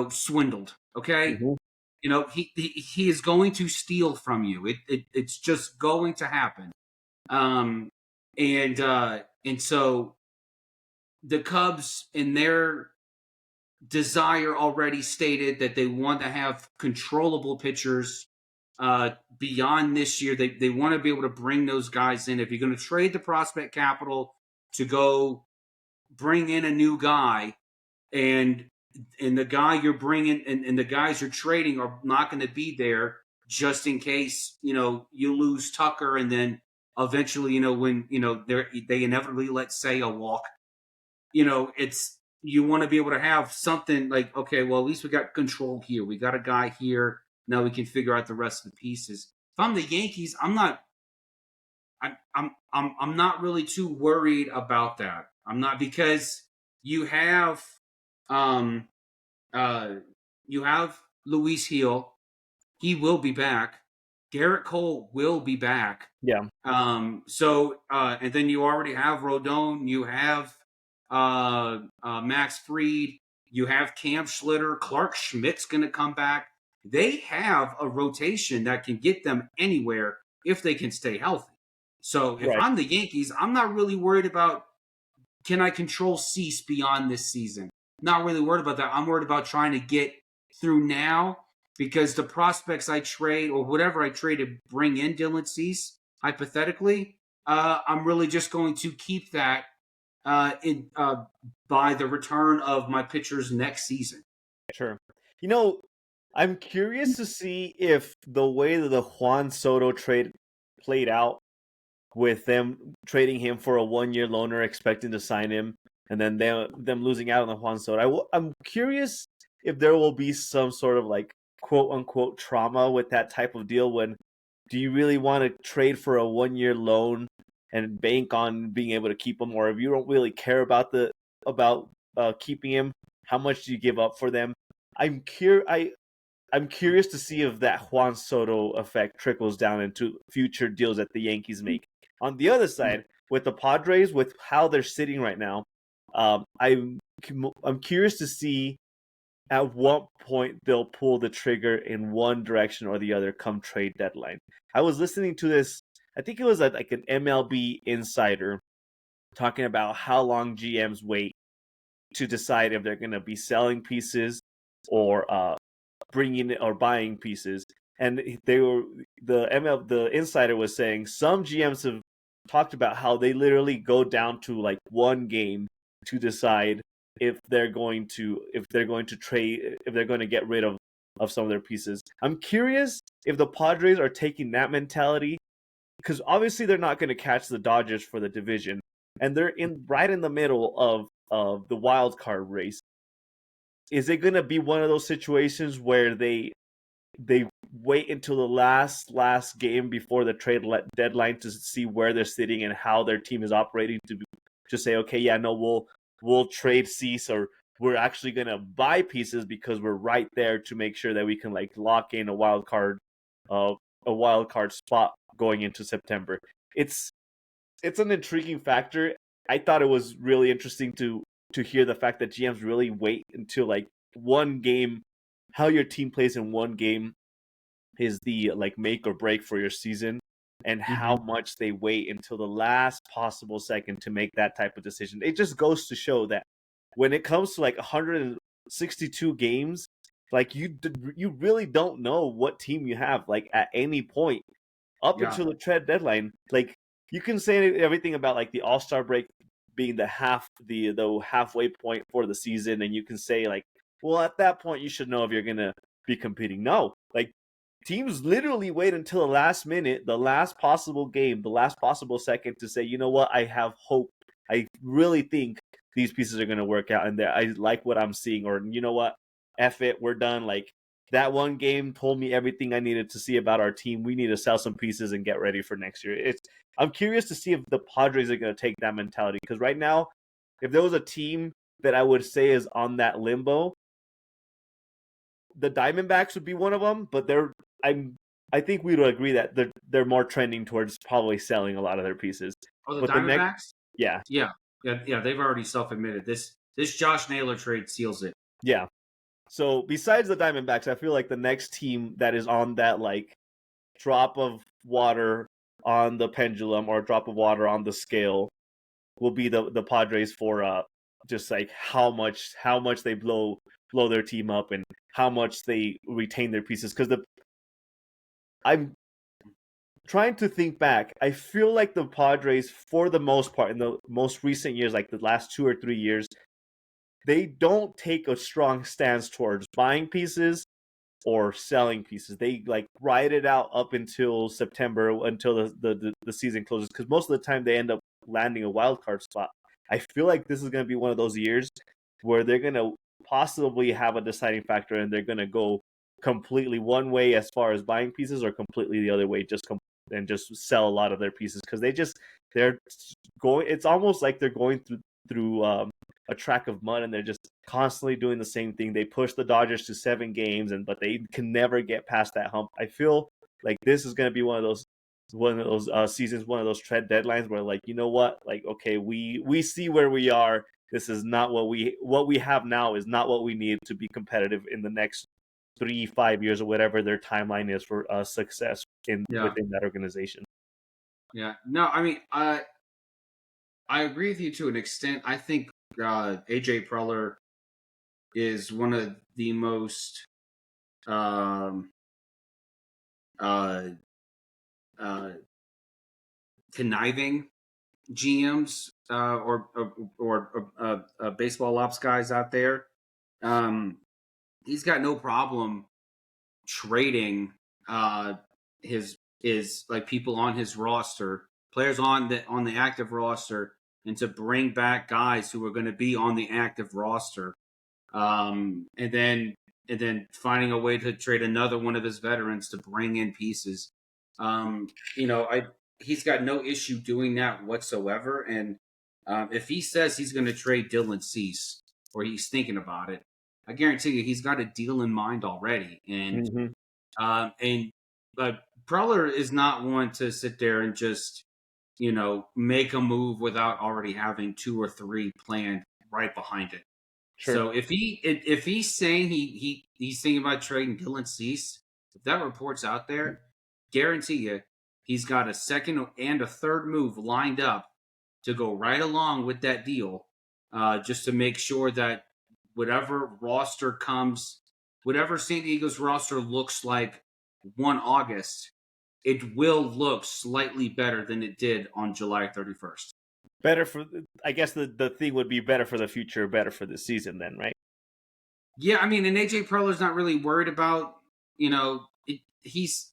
swindled. Okay. Mm-hmm. You know, he is going to steal from you. It's just going to happen. Um, and so the Cubs, in their desire, already stated that they want to have controllable pitchers beyond this year. They want to be able to bring those guys in. If you're going to trade the prospect capital to go bring in a new guy, and the guy you're bringing and the guys you're trading are not going to be there, just in case, you know, you lose Tucker, and then eventually, you know, when, you know, they inevitably let Seiya walk. You know, you want to be able to have something like, okay, well, at least we got control here. We got a guy here. Now we can figure out the rest of the pieces. If I'm the Yankees, I'm not really too worried about that. I'm not, because you have you have Luis Gil. He will be back. Garrett Cole will be back. Yeah. And then you already have Rodon. You have Max Fried. You have Cam Schlitter. Clark Schmidt's going to come back. They have a rotation that can get them anywhere if they can stay healthy. So if I'm the Yankees, I'm not really worried about, can I control Cease beyond this season? Not really worried about that. I'm worried about trying to get through now, because the prospects I trade, or whatever I trade to bring in Dylan Cease, hypothetically, I'm really just going to keep that by the return of my pitchers next season. Sure. You know, I'm curious to see if the way that the Juan Soto trade played out, with them trading him for a 1-year loaner, expecting to sign him, and then them losing out on the Juan Soto. I'm curious if there will be some sort of like quote unquote trauma with that type of deal. When do you really want to trade for a 1-year loan and bank on being able to keep him, or if you don't really care about keeping him, how much do you give up for them? I'm curious to see if that Juan Soto effect trickles down into future deals that the Yankees make. On the other side, with the Padres, with how they're sitting right now, I'm curious to see at what point they'll pull the trigger in one direction or the other come trade deadline. I was listening to this, I think it was like an MLB insider talking about how long GMs wait to decide if they're going to be selling pieces or bringing or buying pieces. And the insider was saying some GMs have talked about how they literally go down to like one game to decide if they're going to trade, if they're going to get rid of some of their pieces. I'm curious if the Padres are taking that mentality, because obviously they're not going to catch the Dodgers for the division, and they're right in the middle of the wild card race. Is it going to be one of those situations where they wait until the last game before the trade deadline to see where they're sitting and how their team is operating, to just say, okay, yeah, no, we'll trade Cease, or we're actually going to buy pieces because we're right there to make sure that we can like lock in a wild card spot going into September. It's an intriguing factor. I thought it was really interesting to hear the fact that GMs really wait until like one game. How your team plays in one game is the like make or break for your season, and how much they wait until the last possible second to make that type of decision. It just goes to show that when it comes to like 162 games, like you really don't know what team you have like at any point up until the trade deadline. Like you can say everything about like the All-Star break being the halfway point for the season, and you can say like, well, at that point you should know if you're gonna be competing. No, like teams literally wait until the last minute, the last possible game, the last possible second to say, you know what, I have hope. I really think these pieces are gonna work out, and I like what I'm seeing. Or you know what, F it, we're done. Like that one game told me everything I needed to see about our team. We need to sell some pieces and get ready for next year. I'm curious to see if the Padres are going to take that mentality, because right now, if there was a team that I would say is on that limbo, the Diamondbacks would be one of them. But I think we would agree that they're more trending towards probably selling a lot of their pieces. Oh, the Diamondbacks? Yeah. They've already self-admitted this. Josh Naylor trade seals it. Yeah. So besides the Diamondbacks, I feel like the next team that is on that like drop of water on the pendulum or drop of water on the scale will be the Padres for just like how much they blow their team up and how much they retain their pieces. Because I'm trying to think back. I feel like the Padres, for the most part, in the most recent years, like the last 2 or 3 years, they don't take a strong stance towards buying pieces or selling pieces. They like ride it out up until September, until the season closes, because most of the time they end up landing a wild card spot. I feel like this is going to be one of those years where they're going to possibly have a deciding factor, and they're going to go completely one way as far as buying pieces, or completely the other way, and just sell a lot of their pieces, because they're going. It's almost like they're going through a track of mud, and they're just constantly doing the same thing. They push the Dodgers to 7 games, but they can never get past that hump. I feel like this is going to be one of those seasons, one of those trade deadlines where, like, you know what, like, okay, we see where we are. This is not what we have now is not what we need to be competitive in the next 3-5 years or whatever their timeline is for success within that organization. Yeah, no, I mean, I agree with you to an extent. I think AJ Preller is one of the most conniving GMs or baseball ops guys out there. He's got no problem trading his like people on his roster, players on the active roster, and to bring back guys who are going to be on the active roster, and then finding a way to trade another one of his veterans to bring in pieces. He's got no issue doing that whatsoever. And if he says he's going to trade Dylan Cease, or he's thinking about it, I guarantee you he's got a deal in mind already. And but Preller is not one to sit there and just make a move without already having 2 or 3 planned right behind it. Sure. So if he's saying he's thinking about trading Dylan Cease, if that report's out there, guarantee you he's got a second and a third move lined up to go right along with that deal, just to make sure that whatever roster comes, whatever San Diego's roster looks like 1 August, it will look slightly better than it did on July 31st. Better for, I guess the thing would be better for the future, better for the season then, right? Yeah, I mean, and AJ Preller's not really worried about, he's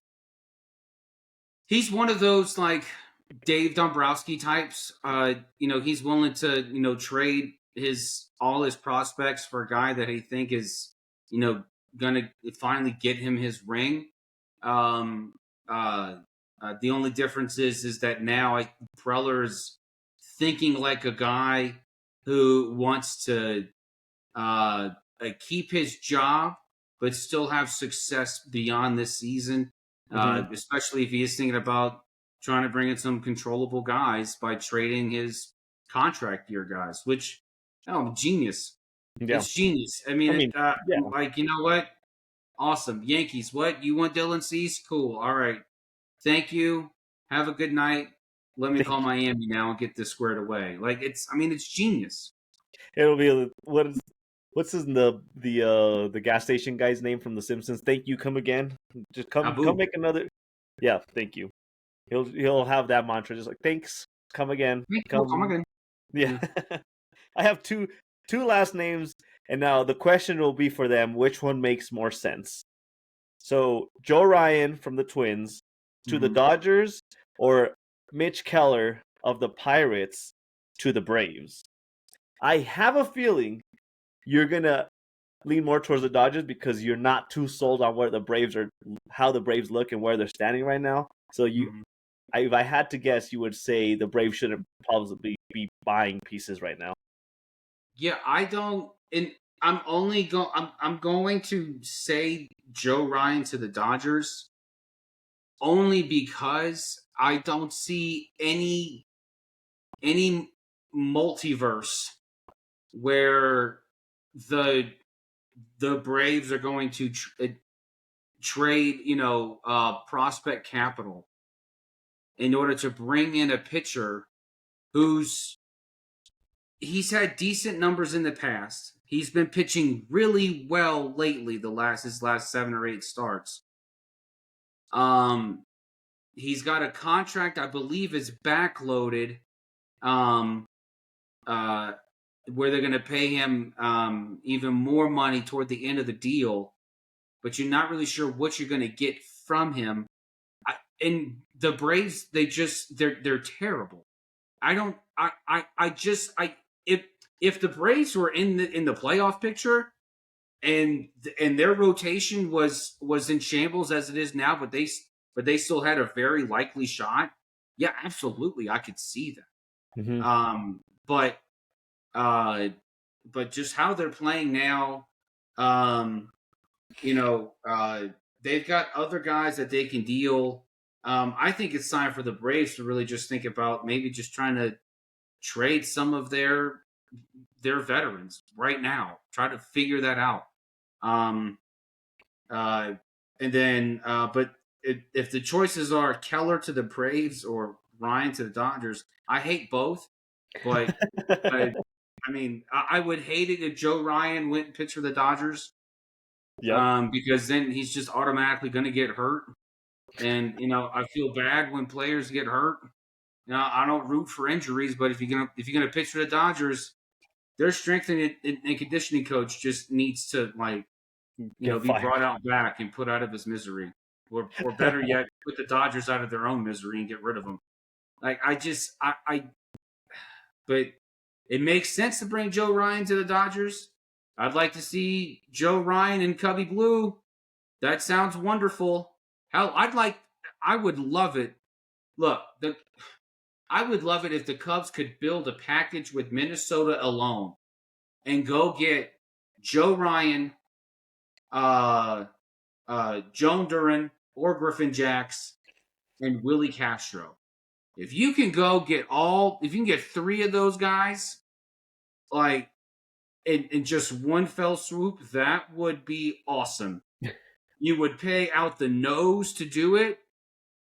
one of those like Dave Dombrowski types. He's willing to, trade all his prospects for a guy that he think is, gonna finally get him his ring. The only difference is that now Preller's thinking like a guy who wants to keep his job but still have success beyond this season, especially if he is thinking about trying to bring in some controllable guys by trading his contract year guys, which, genius. Yeah. It's genius. I mean, like, you know what? Awesome. Yankees, what? You want Dylan Cease? Cool. All right. Thank you. Have a good night. Let me call Miami now and get this squared away. Like, it's genius. It'll be what's the gas station guy's name from The Simpsons? Thank you. Come again. Just come make another. Yeah. Thank you. He'll have that mantra, just like, thanks. Come again. Come again. Yeah. I have two last names, and now the question will be for them: which one makes more sense? So Joe Ryan from the Twins to the Dodgers, or Mitch Keller of the Pirates to the Braves. I have a feeling you're gonna lean more towards the Dodgers because you're not too sold on how the Braves look and where they're standing right now. So if I had to guess, you would say the Braves shouldn't probably be buying pieces right now. Yeah, I don't, and I'm going to say Joe Ryan to the Dodgers only because I don't see any multiverse where the the Braves are going to trade, prospect capital in order to bring in a pitcher he's had decent numbers in the past. He's been pitching really well lately. His last 7 or 8 starts. He's got a contract, I believe, is backloaded. Where they're going to pay him even more money toward the end of the deal, but you're not really sure what you're going to get from him. And the Braves, they're terrible. If the Braves were in the playoff picture and their rotation was in shambles as it is now, but they still had a very likely shot. Yeah, absolutely, I could see that. Mm-hmm. But just how they're playing now, they've got other guys that they can deal. I think it's time for the Braves to really just think about maybe just trying to trade some of their veterans right now. Try to figure that out. But if the choices are Keller to the Braves or Ryan to the Dodgers, I hate both. But I would hate it if Joe Ryan went and pitched for the Dodgers. Yeah. Because then he's just automatically going to get hurt. And, I feel bad when players get hurt. I don't root for injuries, but if you're gonna pitch for the Dodgers, their strength and conditioning coach just needs to be brought out back and put out of his misery, or better yet, put the Dodgers out of their own misery and get rid of them. But it makes sense to bring Joe Ryan to the Dodgers. I'd like to see Joe Ryan and Cubby Blue. That sounds wonderful. Hell, I would love it. Look, I would love it if the Cubs could build a package with Minnesota alone and go get Joe Ryan, Joan Duran, or Griffin Jacks, and Willie Castro. If you can get 3 of those guys, in just one fell swoop, that would be awesome. You would pay out the nose to do it,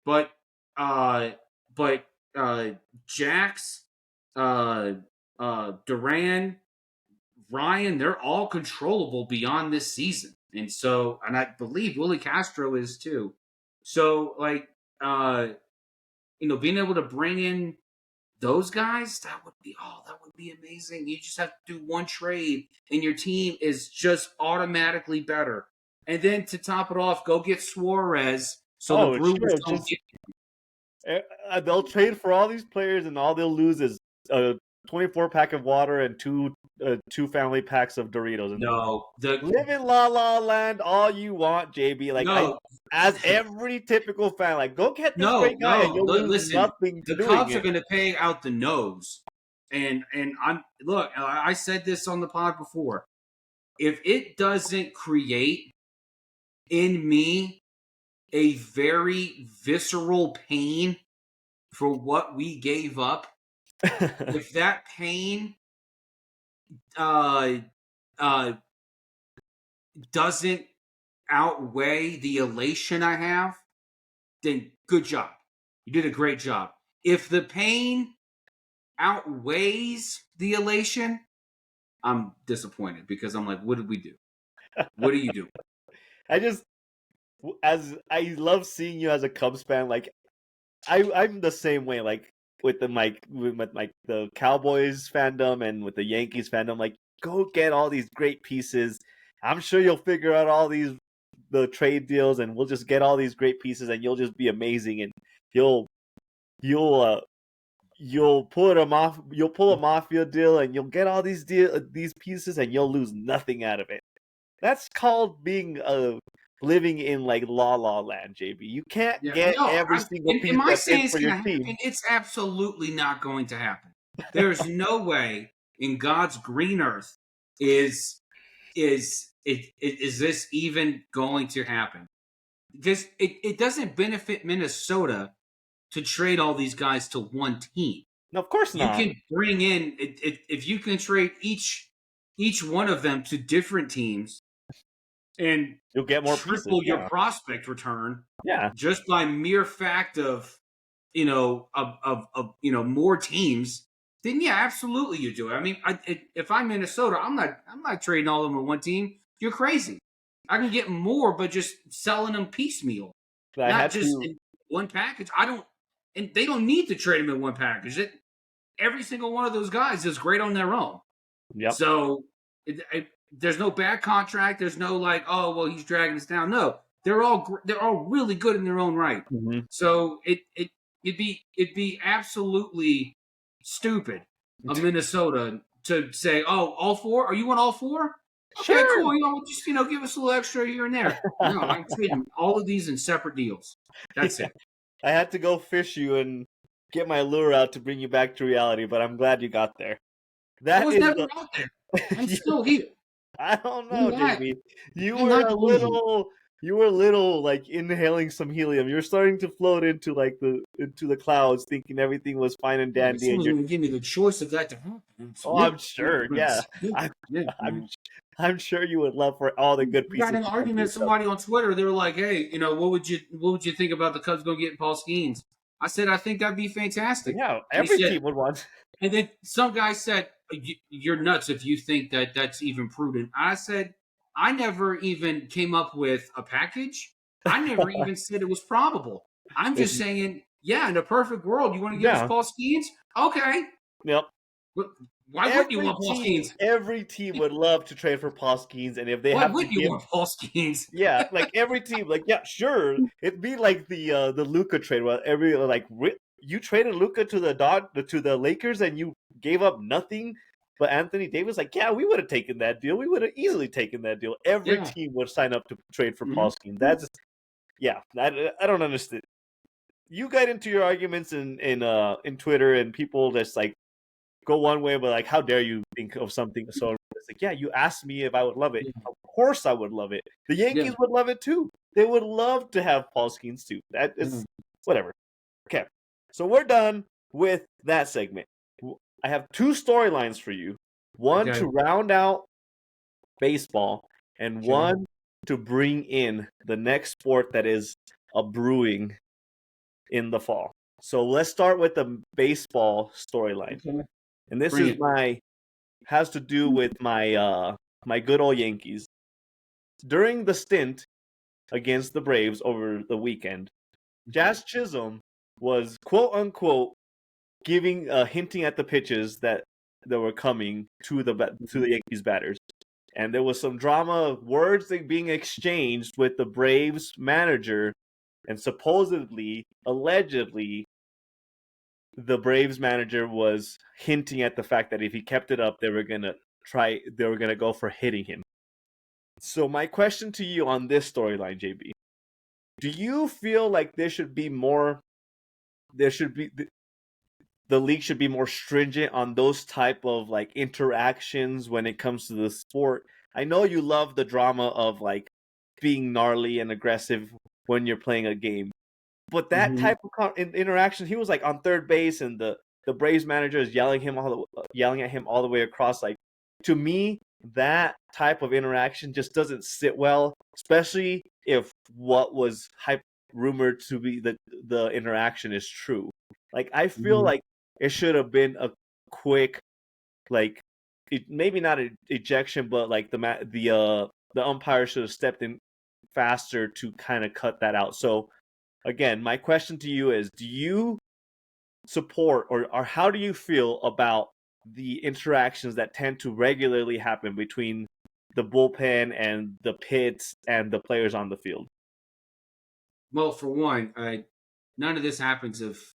but Jax, Duran, Ryan, they're all controllable beyond this season. And I believe Willie Castro is too. So being able to bring in those guys, that would be amazing. You just have to do one trade and your team is just automatically better. And then to top it off, go get Suarez. So the Brewers don't get him. They'll trade for all these players, and all they'll lose is a 24-pack of water and two family packs of Doritos. Live in La La Land all you want, JB. As every typical fan, go get this great guy, and you'll lose nothing. The Cubs are going to pay out the nose, and I said this on the pod before. If it doesn't create in me a very visceral pain for what we gave up, if that pain doesn't outweigh the elation I have, then good job. You did a great job. If the pain outweighs the elation, I'm disappointed because I'm like, what did we do? What do you do? I love seeing you as a Cubs fan. I'm the same way. With the Cowboys fandom and with the Yankees fandom, go get all these great pieces. I'm sure you'll figure out the trade deals, and we'll just get all these great pieces, and you'll just be amazing, and you'll pull a mafia deal, and you'll get all these pieces, and you'll lose nothing out of it. That's called being living in La La Land, JB. You can't get every single piece that's in for your team. It's absolutely not going to happen. There's no way in God's green earth is this even going to happen. Because it doesn't benefit Minnesota to trade all these guys to one team. No, of course not. You can bring in if you can trade each one of them to different teams. and you'll get more triple pieces. your prospect return. Yeah, just by mere fact of more teams. Then yeah, absolutely you do it. I mean, if I'm Minnesota, I'm not trading all of them in one team. You're crazy. I can get more, but just selling them piecemeal, not just in one package. And they don't need to trade them in one package. Every single one of those guys is great on their own. Yep. So there's no bad contract. There's no like, oh well, he's dragging us down. No, they're all really good in their own right. Mm-hmm. So it'd be absolutely stupid of Minnesota to say, oh, all four? Are you on all four? Okay, Sure. cool. Just give us a little extra here and there. No, I'm trading all of these in separate deals. That's it. I had to go fish you and get my lure out to bring you back to reality, but I'm glad you got there. I was never out there. I'm still here. I don't know, JB. You were a little like inhaling some helium. You're starting to float into the clouds, thinking everything was fine and dandy. Someone's going to give me the choice of that to happen. Oh, I'm sure. Yeah, I'm sure you would love for all the good pieces. I got an argument with somebody on Twitter. They were like, "Hey, what would you think about the Cubs going to get Paul Skeens?" I said, "I think that'd be fantastic." Yeah, every team would want. And then some guy said, "You're nuts if you think that that's even prudent." I said, "I never even came up with a package. I never even said it was probable. I'm just saying, yeah, in a perfect world, you want to give us Paul Skeens? Okay. Yep. Why wouldn't you want Paul Skeens? Every team would love to trade for Paul Skeens, and if they why wouldn't you want Paul Skeens? Yeah, like every team, like yeah, sure. It'd be like the Luka trade, where you traded Luka to the Lakers, and you gave up nothing. But Anthony Davis, like, yeah, we would have taken that deal. We would have easily taken that deal. Every team would sign up to trade for Paul Skeens. That's I don't understand. You got into your arguments in Twitter, and people just like go one way, but like, how dare you think of something so? It's like, yeah, you asked me if I would love it. Of course, I would love it. The Yankees would love it too. They would love to have Paul Skeens too. That is whatever. Okay, so we're done with that segment. I have two storylines for you. One to round out baseball, and one to bring in the next sport that is a brewing in the fall. So let's start with the baseball storyline. Okay. And this has to do with my my good old Yankees. During the stint against the Braves over the weekend, Jazz Chisholm was quote unquote hinting at the pitches that were coming to the Yankees batters. And there was some drama, words being exchanged with the Braves manager, and supposedly, allegedly, the Braves manager was hinting at the fact that if he kept it up, they were gonna go for hitting him. So my question to you on this storyline, JB, do you feel like the league should be more stringent on those type of like interactions when it comes to the sport? I know you love the drama of like being gnarly and aggressive when you're playing a game, but that type of interaction, he was like on third base, and the Braves manager is yelling at him all the way across. Like, to me, that type of interaction just doesn't sit well, especially if what was rumored to be the interaction is true. Like, I feel like it should have been a quick, like, maybe not an ejection, but like the umpire should have stepped in faster to kind of cut that out. So again, my question to you is, do you support or how do you feel about the interactions that tend to regularly happen between the bullpen and the pits and the players on the field? Well, for one, none of this happens if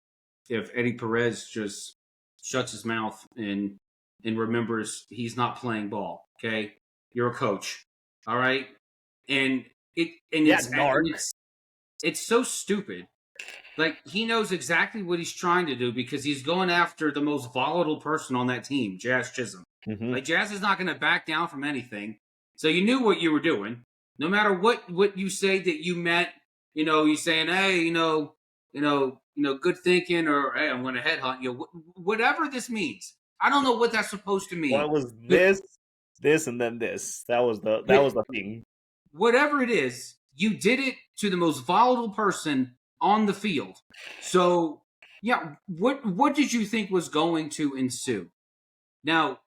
Eddie Perez just shuts his mouth and remembers he's not playing ball. Okay, you're a coach, all right, it's so stupid. Like, he knows exactly what he's trying to do because he's going after the most volatile person on that team, Jazz Chisholm. Like, Jazz is not going to back down from anything. So you knew what you were doing. No matter what you say that you meant, you're saying, hey, good thinking, or hey, I'm going to headhunt you. Whatever this means, I don't know what that's supposed to mean. Well, it was this, and then this. That was the thing. whatever it is, you did it to the most volatile person on the field. So, yeah, what did you think was going to ensue? Now,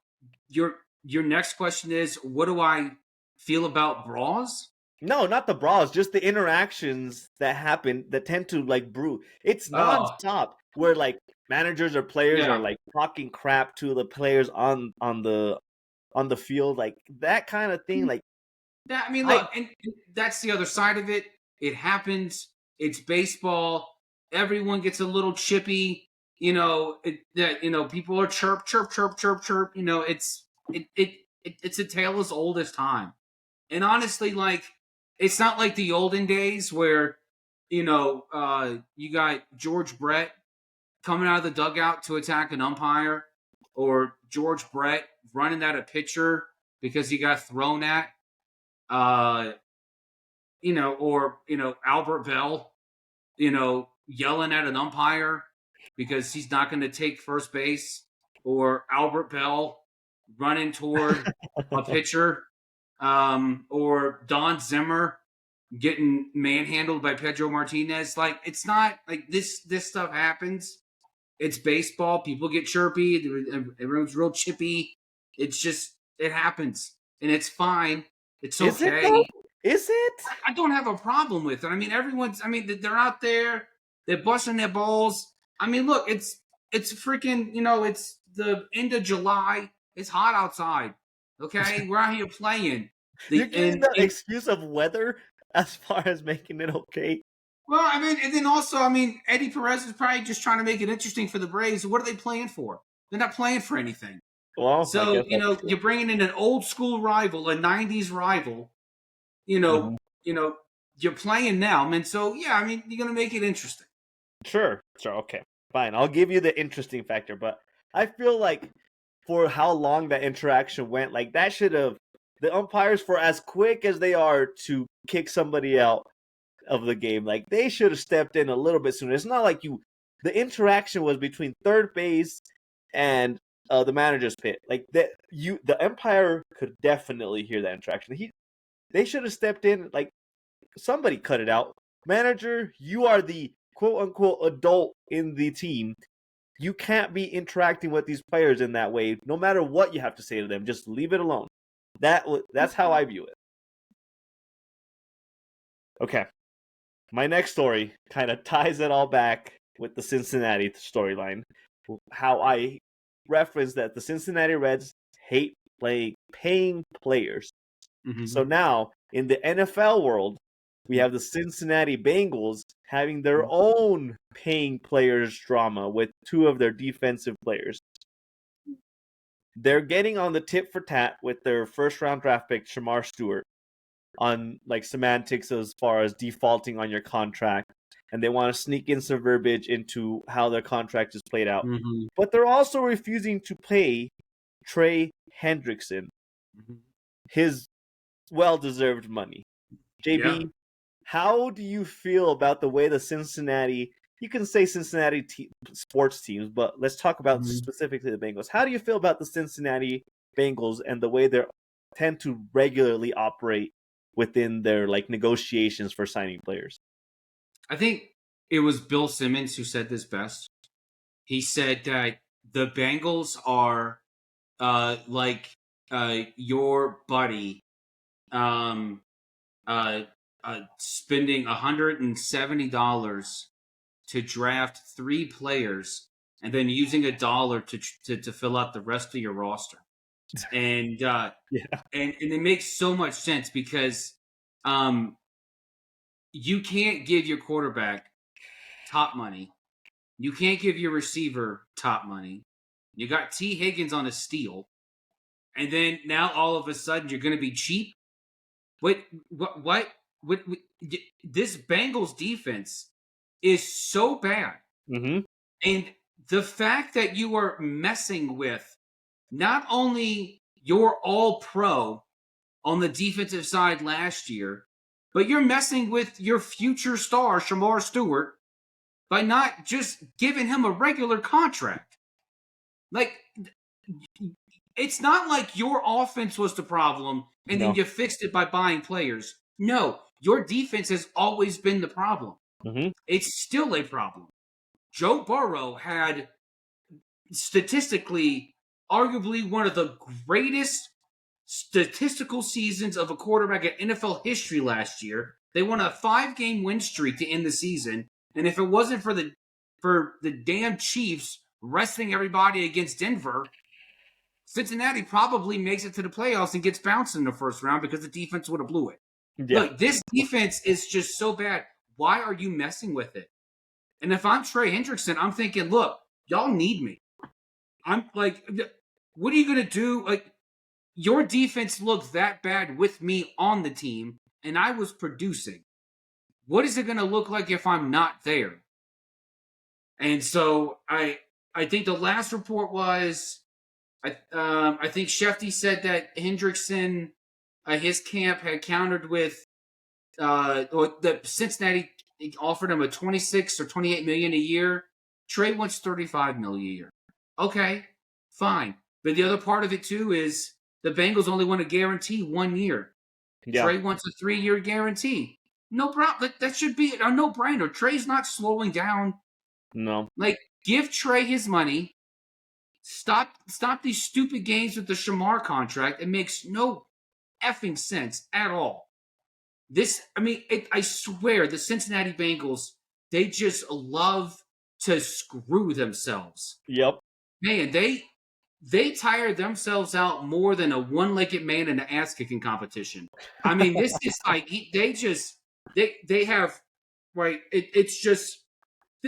your next question is, what do I feel about bras? No, not the brawls, just the interactions that happen that tend to like brew. It's Oh, nonstop where like managers or players are yeah. like talking crap to the players on the field, like that kind of thing. Like That, I mean, I look, and that's the other side of it. It happens. It's baseball. Everyone gets a little chippy. People are chirp, chirp, chirp, chirp, chirp. It's a tale as old as time. And honestly, like, it's not like the olden days where, you got George Brett coming out of the dugout to attack an umpire, or George Brett running at a pitcher because he got thrown at. uh, Albert Bell, yelling at an umpire because he's not going to take first base, or Albert Bell running toward a pitcher, or Don Zimmer getting manhandled by Pedro Martinez. Like, it's not like this stuff happens. It's baseball. People get chirpy. Everyone's real chippy. It happens, and it's fine. It's Is it okay. though? Is it? I don't have a problem with it. I mean, they're out there. They're busting their balls. I mean, look, it's freaking, it's the end of July. It's hot outside. Okay? We're out here playing. You're giving the excuse of weather as far as making it okay. Well, I mean, and then also, I mean, Eddie Perez is probably just trying to make it interesting for the Braves. What are they playing for? They're not playing for anything. Well, So, you're bringing in an old school rival, a 90s rival. You're playing now. I mean, so, yeah, I mean, you're going to make it interesting. Sure, okay, fine. I'll give you the interesting factor, but I feel like for how long that interaction went, like that should have, the umpires, for as quick as they are to kick somebody out of the game, like they should have stepped in a little bit sooner. It's not like the interaction was between third base and the manager's pit. Like the umpire could definitely hear that interaction. They should have stepped in. Like, somebody cut it out. Manager, you are the quote unquote adult in the team. You can't be interacting with these players in that way. No matter what you have to say to them, just leave it alone. That's how I view it. Okay. My next story kind of ties it all back with the Cincinnati storyline. How I referenced that the Cincinnati Reds hate paying players. Mm-hmm. So now, in the NFL world, we have the Cincinnati Bengals having their own paying players drama with two of their defensive players. They're getting on the tit for tat with their first-round draft pick, Shamar Stewart, on like semantics as far as defaulting on your contract, and they want to sneak in some verbiage into how their contract is played out. Mm-hmm. But they're also refusing to pay Trey Hendrickson his well-deserved money. JB, how do you feel about the way the Cincinnati, you can say Cincinnati sports teams, but let's talk about specifically the Bengals. How do you feel about the Cincinnati Bengals and the way they tend to regularly operate within their like negotiations for signing players? I think it was Bill Simmons who said this best. He said that the Bengals are like your buddy spending $170 to draft 3 players and then using $1 to fill out the rest of your roster. And and it makes so much sense because you can't give your quarterback top money. You can't give your receiver top money. You got T. Higgins on a steal. And then now all of a sudden you're going to be cheap. What? This Bengals defense is so bad. Mm-hmm. And the fact that you are messing with not only your all-pro on the defensive side last year, but you're messing with your future star, Shamar Stewart, by not just giving him a regular contract. Like, it's not like your offense was the problem and then you fixed it by buying players. No, your defense has always been the problem. Mm-hmm. It's still a problem. Joe Burrow had statistically, arguably one of the greatest statistical seasons of a quarterback in NFL history last year. They won a 5-game win streak to end the season, and if it wasn't for the damn Chiefs resting everybody against Denver, Cincinnati probably makes it to the playoffs and gets bounced in the first round because the defense would have blew it. Yeah. Look, this defense is just so bad. Why are you messing with it? And if I'm Trey Hendrickson, I'm thinking, look, y'all need me. I'm like, what are you going to do? Like, your defense looked that bad with me on the team, and I was producing. What is it going to look like if I'm not there? And so I think the last report was, I think Shefty said that Hendrickson, his camp had countered with, or the Cincinnati offered him a 26 or 28 million a year. Trey wants 35 million a year. Okay, fine. But the other part of it too is the Bengals only want to guarantee 1 year. Yeah. Trey wants a 3-year guarantee. No problem. That should be a no-brainer. Trey's not slowing down. No. Like, give Trey his money. Stop these stupid games with the Shamar contract. It makes no effing sense at all. I swear, the Cincinnati Bengals, they just love to screw themselves. Yep. Man, they tire themselves out more than a one-legged man in an ass-kicking competition. I mean, this is like, they have, right, it's just,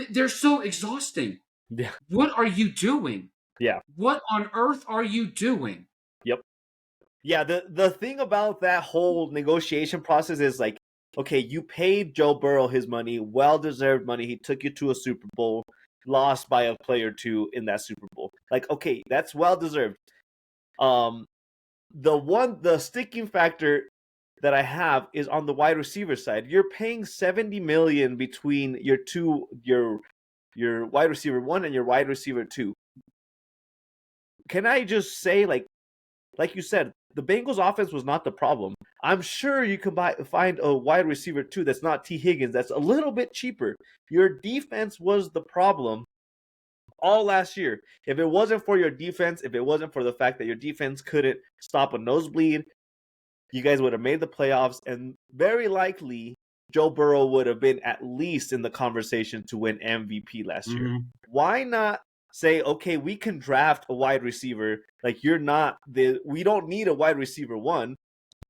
they're so exhausting. Yeah. What are you doing? Yeah. What on earth are you doing? Yep. Yeah, the thing about that whole negotiation process is like, okay, you paid Joe Burrow his money, well-deserved money. He took you to a Super Bowl, lost by a play or two in that Super Bowl. Like, okay, that's well-deserved. The sticking factor that I have is on the wide receiver side. You're paying $70 million between your wide receiver 1 and your wide receiver 2. Can I just say, like you said, the Bengals offense was not the problem. I'm sure you can find a wide receiver 2 that's not T. Higgins that's a little bit cheaper. Your defense was the problem all last year. If it wasn't for your defense, if it wasn't for the fact that your defense couldn't stop a nosebleed, you guys would have made the playoffs, and very likely Joe Burrow would have been at least in the conversation to win MVP last year. Why not say, okay, we can draft a wide receiver. Like, we don't need a wide receiver 1.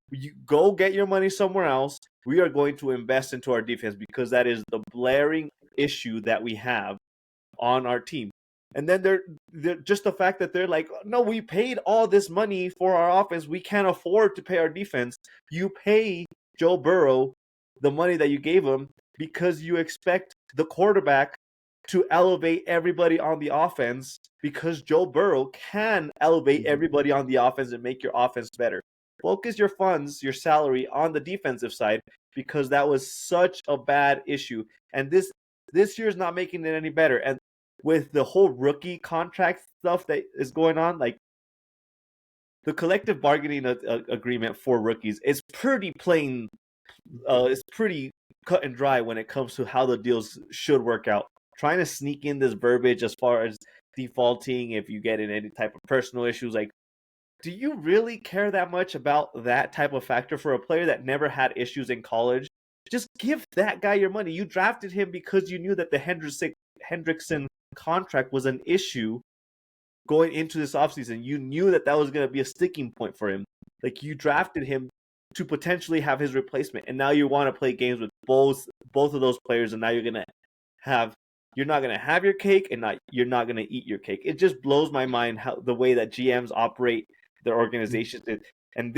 You go get your money somewhere else. We are going to invest into our defense because that is the blaring issue that we have on our team. And then they're just the fact that they're like, no, we paid all this money for our offense. We can't afford to pay our defense. You pay Joe Burrow the money that you gave him because you expect the quarterback to elevate everybody on the offense, because Joe Burrow can elevate everybody on the offense and make your offense better. Focus your funds, your salary on the defensive side, because that was such a bad issue. And this year's not making it any better. And with the whole rookie contract stuff that is going on, like the collective bargaining agreement for rookies is pretty plain. It's pretty cut and dry when it comes to how the deals should work out. Trying to sneak in this verbiage as far as defaulting if you get in any type of personal issues, like, do you really care that much about that type of factor for a player that never had issues in college? Just give that guy your money. You drafted him because you knew that the Hendrickson contract was an issue going into this offseason. You knew that was going to be a sticking point for him. Like, you drafted him to potentially have his replacement, and now you want to play games with both of those players, and now you're not going to have your cake, and you're not going to eat your cake. It just blows my mind how the way that GMs operate their organizations. And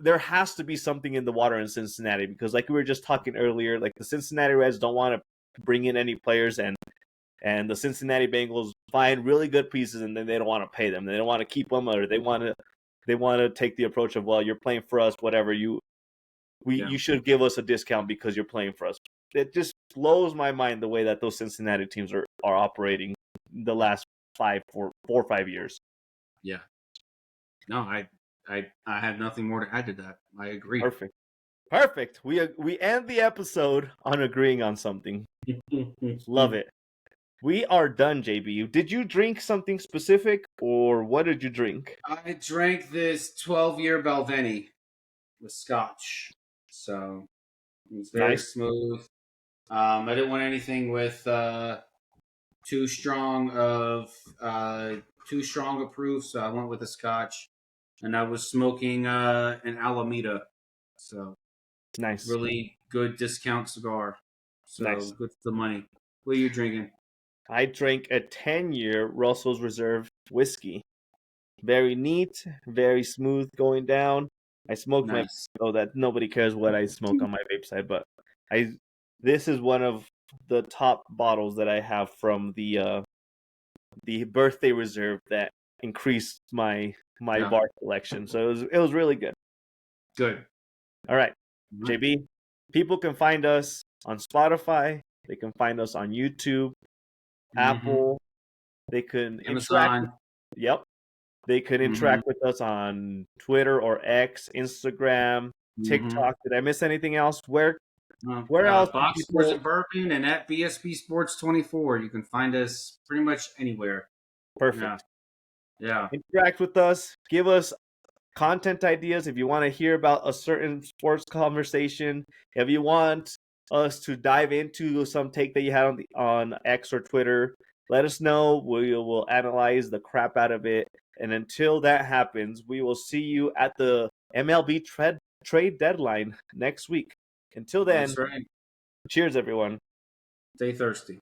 there has to be something in the water in Cincinnati, because like we were just talking earlier, like the Cincinnati Reds don't want to bring in any players, and the Cincinnati Bengals find really good pieces, and then they don't want to pay them. They don't want to keep them, or they want to take the approach of, well, you're playing for us, whatever, you should give us a discount because you're playing for us. It just blows my mind the way that those Cincinnati teams are operating the last 4 or 5 years. Yeah. No, I have nothing more to add to that. I agree. Perfect. Perfect. We end the episode on agreeing on something. Love it. We are done, JB. Did you drink something specific, or what did you drink? I drank this 12-year Balvenie with scotch, so it was very smooth. I didn't want anything with too strong a proof, so I went with a scotch, and I was smoking an Alameda, so nice, really good discount cigar. So nice. good for the money. What are you drinking? I drank a 10-year Russell's Reserve whiskey. Very neat, very smooth going down. I smoke my so that nobody cares what I smoke on my vape side, but this is one of the top bottles that I have from the birthday reserve that increased my bar collection. So it was really good. Good. All right, JB, people can find us on Spotify. They can find us on YouTube, Apple. They can interact. Yep. They can interact with us on Twitter or X, Instagram, TikTok. Did I miss anything else? Where else? Box Scores and Bourbon and at BSB Sports 24. You can find us pretty much anywhere. Perfect. Yeah. Interact with us. Give us content ideas if you want to hear about a certain sports conversation. If you want us to dive into some take that you had on X or Twitter, let us know. We will analyze the crap out of it. And until that happens, we will see you at the MLB trade deadline next week. Until then, That's right. Cheers, everyone. Stay thirsty.